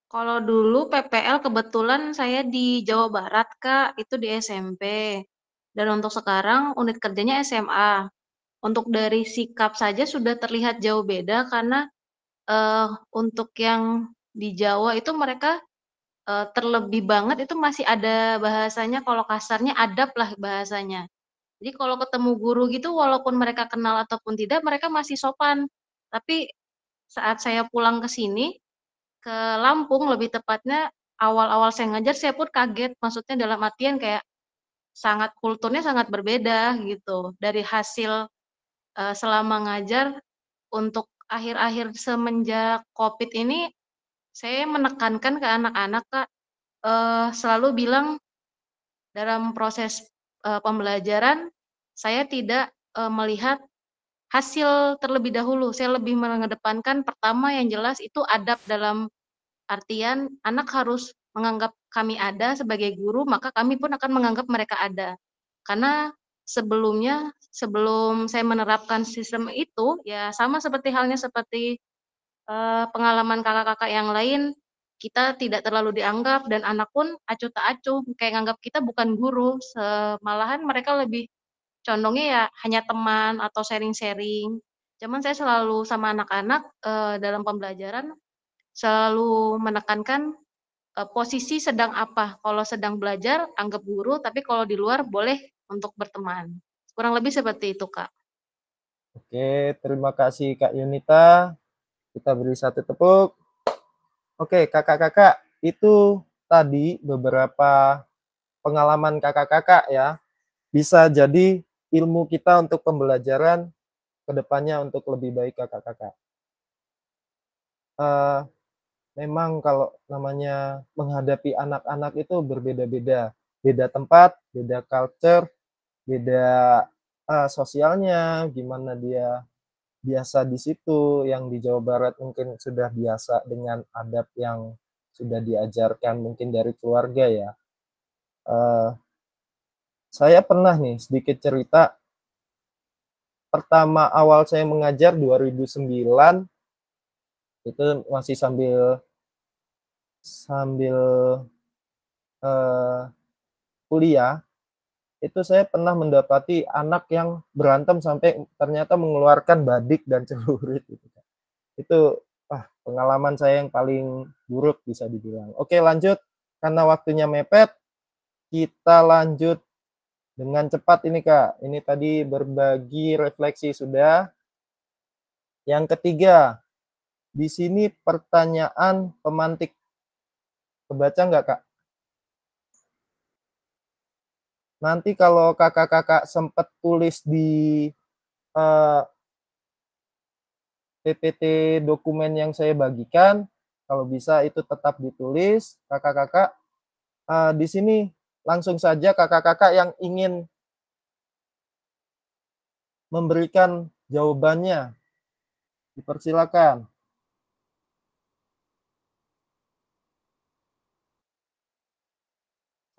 Kalau dulu PPL kebetulan saya di Jawa Barat Kak, itu di SMP. Dan untuk sekarang unit kerjanya SMA. Untuk dari sikap saja sudah terlihat jauh beda karena untuk yang di Jawa itu mereka terlebih banget itu masih ada bahasanya, kalau kasarnya adab lah bahasanya. Jadi kalau ketemu guru gitu walaupun mereka kenal ataupun tidak, mereka masih sopan. Tapi saat saya pulang ke sini, ke Lampung lebih tepatnya, awal-awal saya ngajar saya pun kaget, maksudnya dalam artian kayak kulturnya sangat berbeda gitu. Dari hasil selama ngajar untuk akhir-akhir semenjak Covid ini, saya menekankan ke anak-anak Kak, selalu bilang dalam proses pembelajaran saya tidak melihat hasil terlebih dahulu. Saya lebih mengedepankan pertama yang jelas itu adab, dalam artian anak harus menganggap kami ada sebagai guru, maka kami pun akan menganggap mereka ada. Karena sebelumnya, sebelum saya menerapkan sistem itu, ya sama seperti halnya seperti pengalaman kakak-kakak yang lain, kita tidak terlalu dianggap dan anak pun acuh tak acuh, kayak nganggap kita bukan guru, malahan mereka lebih condongnya ya hanya teman atau sharing-sharing. Cuman saya selalu sama anak-anak dalam pembelajaran selalu menekankan posisi sedang apa. Kalau sedang belajar anggap guru, tapi kalau di luar boleh untuk berteman. Kurang lebih seperti itu, Kak. Oke, terima kasih Kak Yunita. Kita beri 1 tepuk. Oke, kakak-kakak, itu tadi beberapa pengalaman kakak-kakak ya. Bisa jadi ilmu kita untuk pembelajaran ke depannya untuk lebih baik kakak-kakak. Memang kalau namanya menghadapi anak-anak itu berbeda-beda. Beda tempat, beda culture, beda sosialnya, gimana dia biasa di situ, yang di Jawa Barat mungkin sudah biasa dengan adab yang sudah diajarkan mungkin dari keluarga ya. Saya pernah nih sedikit cerita, pertama awal saya mengajar 2009, itu masih sambil kuliah, itu saya pernah mendapati anak yang berantem sampai ternyata mengeluarkan badik dan celurit gitu. Itu pengalaman saya yang paling buruk bisa dibilang. Oke, lanjut. Karena waktunya mepet, kita lanjut dengan cepat ini, Kak. Ini tadi berbagi refleksi sudah. Yang ketiga, di sini pertanyaan pemantik. Kebaca nggak, Kak? Nanti kalau kakak-kakak sempat tulis di PPT dokumen yang saya bagikan, kalau bisa itu tetap ditulis, kakak-kakak. Di sini langsung saja kakak-kakak yang ingin memberikan jawabannya, dipersilakan.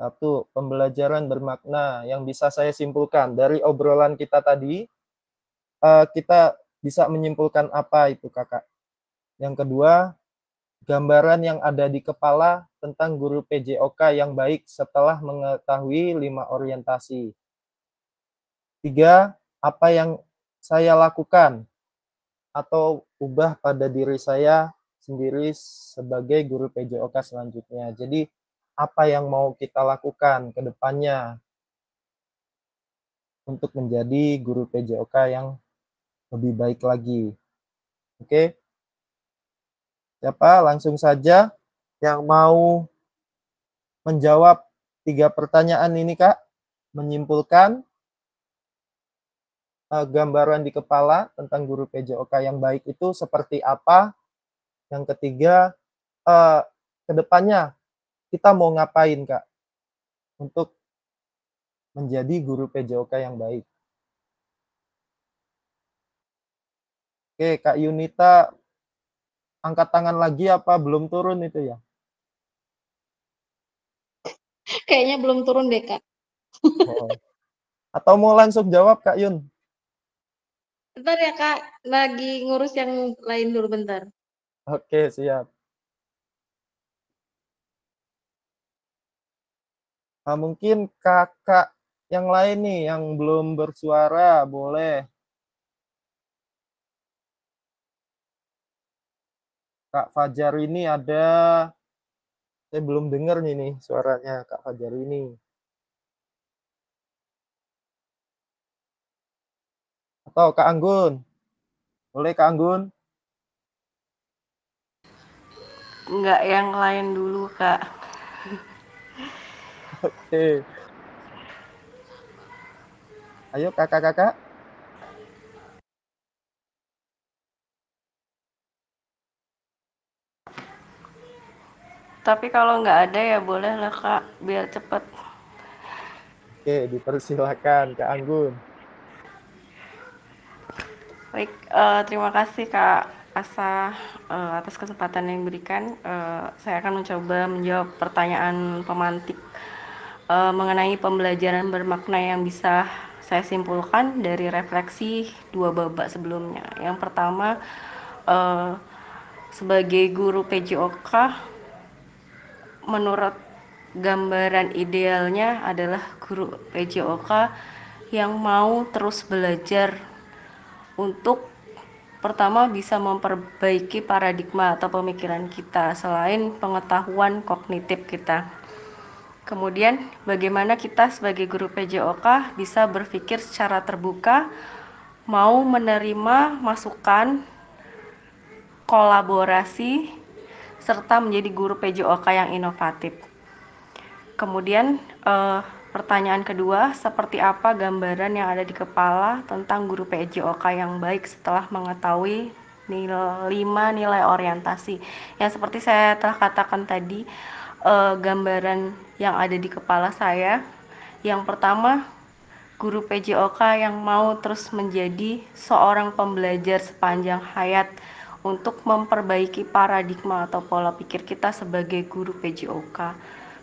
Satu, pembelajaran bermakna. Yang bisa saya simpulkan dari obrolan kita tadi, kita bisa menyimpulkan apa itu, kakak? Yang kedua, gambaran yang ada di kepala tentang guru PJOK yang baik setelah mengetahui 5 orientasi. 3. Apa yang saya lakukan atau ubah pada diri saya sendiri sebagai guru PJOK selanjutnya. Jadi, apa yang mau kita lakukan ke depannya untuk menjadi guru PJOK yang lebih baik lagi. Oke? Siapa? Langsung saja yang mau menjawab 3 pertanyaan ini, Kak. Menyimpulkan gambaran di kepala tentang guru PJOK yang baik itu seperti apa. Yang ketiga, ke depannya kita mau ngapain, Kak, untuk menjadi guru PJOK yang baik. Oke, Kak Yunita angkat tangan lagi apa belum turun itu ya? Kayaknya belum turun deh, Kak. Oh. Atau mau langsung jawab, Kak Yun? Bentar ya, Kak. Lagi ngurus yang lain dulu bentar. Oke, siap. Mungkin kakak yang lain nih yang belum bersuara, boleh. Kak Fajar ini ada, saya belum dengar nih suaranya Kak Fajar ini. Atau Kak Anggun, boleh Kak Anggun? Enggak, yang lain dulu, Kak. Oke. Ayo kakak-kakak. Tapi kalau nggak ada ya boleh lah, Kak, biar cepet. Oke, dipersilakan Kak Anggun. Baik, terima kasih Kak Asa atas kesempatan yang diberikan. Saya akan mencoba menjawab pertanyaan pemantik mengenai pembelajaran bermakna yang bisa saya simpulkan dari refleksi 2 babak sebelumnya. Yang pertama, sebagai guru PJOK, menurut gambaran idealnya adalah guru PJOK yang mau terus belajar untuk pertama bisa memperbaiki paradigma atau pemikiran kita selain pengetahuan kognitif kita. Kemudian bagaimana kita sebagai guru PJOK bisa berpikir secara terbuka, mau menerima masukan, kolaborasi, serta menjadi guru PJOK yang inovatif. Kemudian pertanyaan kedua, seperti apa gambaran yang ada di kepala tentang guru PJOK yang baik setelah mengetahui 5 nilai orientasi. Yang seperti saya telah katakan tadi, gambaran yang ada di kepala saya, yang pertama, guru PJOK yang mau terus menjadi seorang pembelajar sepanjang hayat untuk memperbaiki paradigma atau pola pikir kita sebagai guru PJOK.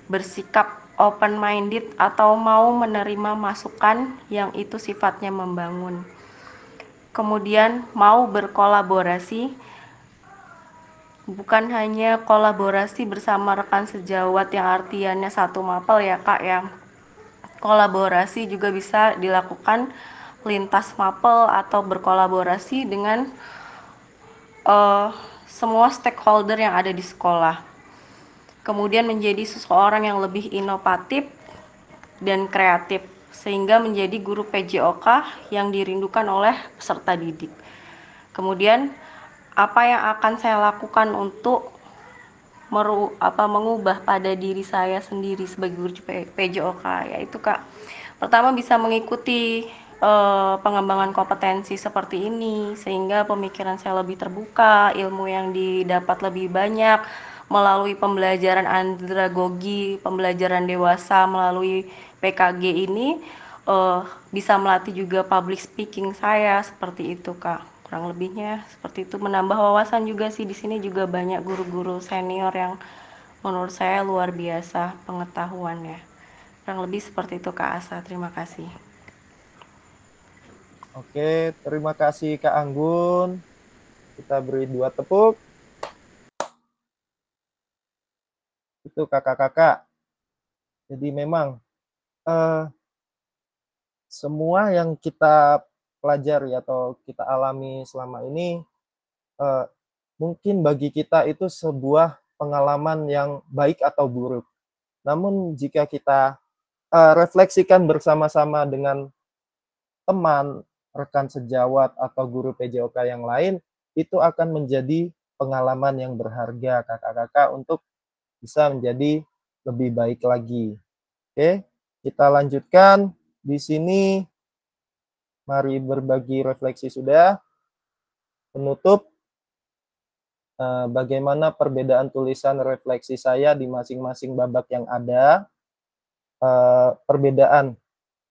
Bersikap open-minded atau mau menerima masukan yang itu sifatnya membangun. Kemudian mau berkolaborasi, bukan hanya kolaborasi bersama rekan sejawat yang artiannya satu mapel ya Kak ya. Kolaborasi juga bisa dilakukan lintas mapel atau berkolaborasi dengan semua stakeholder yang ada di sekolah. Kemudian menjadi seseorang yang lebih inovatif dan kreatif sehingga menjadi guru PJOK yang dirindukan oleh peserta didik. Kemudian apa yang akan saya lakukan untuk mengubah pada diri saya sendiri sebagai guru PJOK, yaitu Kak, pertama bisa mengikuti pengembangan kompetensi seperti ini sehingga pemikiran saya lebih terbuka, ilmu yang didapat lebih banyak melalui pembelajaran andragogi, pembelajaran dewasa melalui PKG ini, bisa melatih juga public speaking saya seperti itu Kak. Kurang lebihnya seperti itu, menambah wawasan juga sih. Di sini juga banyak guru-guru senior yang menurut saya luar biasa pengetahuannya. Kurang lebih seperti itu Kak Asa. Terima kasih. Oke, terima kasih Kak Anggun. Kita beri 2 tepuk. Itu kakak-kakak. Jadi memang semua yang kita pelajari atau kita alami selama ini mungkin bagi kita itu sebuah pengalaman yang baik atau buruk. Namun jika kita refleksikan bersama-sama dengan teman, rekan sejawat, atau guru PJOK yang lain, itu akan menjadi pengalaman yang berharga kakak-kakak untuk bisa menjadi lebih baik lagi. Oke, kita lanjutkan. Di sini, mari berbagi refleksi sudah. Penutup, bagaimana perbedaan tulisan refleksi saya di masing-masing babak yang ada. Perbedaan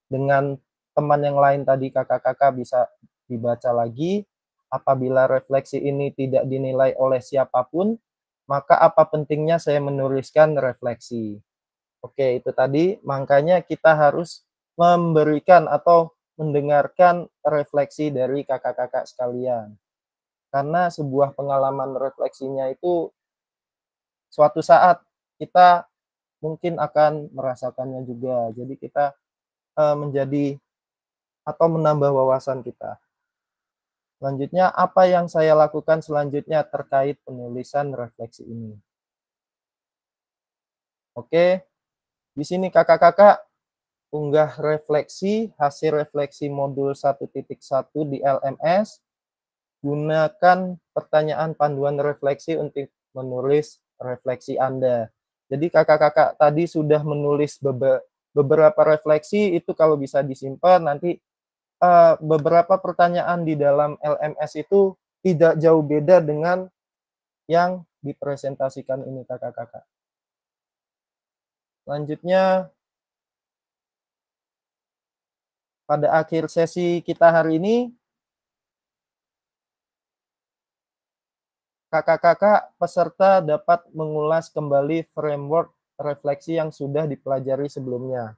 dengan teman yang lain tadi kakak-kakak bisa dibaca lagi. Apabila refleksi ini tidak dinilai oleh siapapun, maka apa pentingnya saya menuliskan refleksi? Oke, itu tadi. Makanya kita harus memberikan atau mendengarkan refleksi dari kakak-kakak sekalian. Karena sebuah pengalaman refleksinya itu suatu saat kita mungkin akan merasakannya juga. Jadi kita menjadi atau menambah wawasan kita. Selanjutnya, apa yang saya lakukan selanjutnya terkait penulisan refleksi ini? Oke, di sini kakak-kakak unggah refleksi, hasil refleksi modul 1.1 di LMS. Gunakan pertanyaan panduan refleksi untuk menulis refleksi Anda. Jadi kakak-kakak tadi sudah menulis beberapa refleksi, itu kalau bisa disimpan, nanti beberapa pertanyaan di dalam LMS itu tidak jauh beda dengan yang dipresentasikan ini kakak-kakak. Selanjutnya, pada akhir sesi kita hari ini, kakak-kakak peserta dapat mengulas kembali framework refleksi yang sudah dipelajari sebelumnya.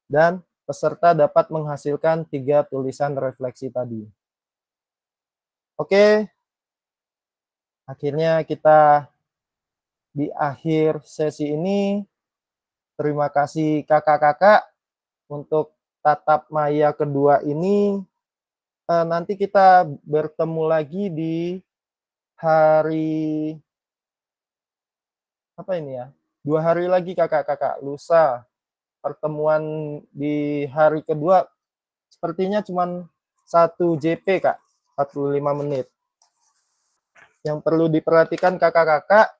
Dan peserta dapat menghasilkan 3 tulisan refleksi tadi. Oke, akhirnya kita di akhir sesi ini, terima kasih kakak-kakak untuk tatap maya kedua ini. Nanti kita bertemu lagi di hari apa ini ya? 2 hari lagi kakak-kakak, lusa. Pertemuan di hari kedua sepertinya cuma 1 JP kak, 45 menit. Yang perlu diperhatikan kakak-kakak,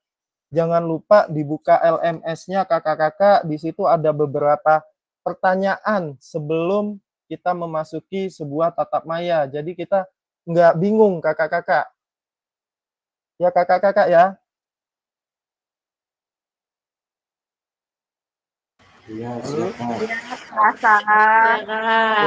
jangan lupa dibuka LMS-nya kakak-kakak. Di situ ada beberapa pertanyaan sebelum kita memasuki sebuah tatap maya. Jadi kita nggak bingung kakak-kakak. Ya kakak-kakak ya. Iya, silakan.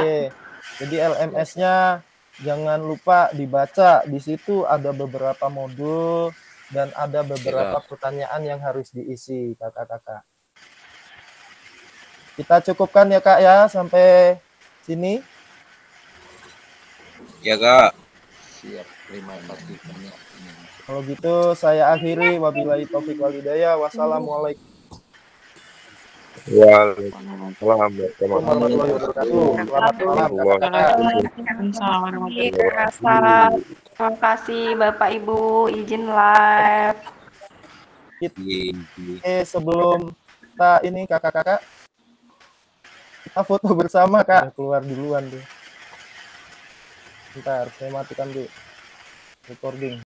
Oke. Jadi LMS-nya jangan lupa dibaca. Di situ ada beberapa modul dan ada beberapa pertanyaan yang harus diisi kakak-kakak. Kita cukupkan ya kak ya sampai sini. Ya kak. Siap, terima kasih banyak. Kalau gitu saya akhiri. Wabillahi taufiq wal hidayah. Wassalamualaikum warahmatullahi wabarakatuh. Selamat malam kakak-kakak. Terima kasih Bapak Ibu, izin live. Oke, sebelum kita ini kakak-kakak, kita foto bersama kak. Keluar duluan tuh. Bentar, saya matikan dulu recording.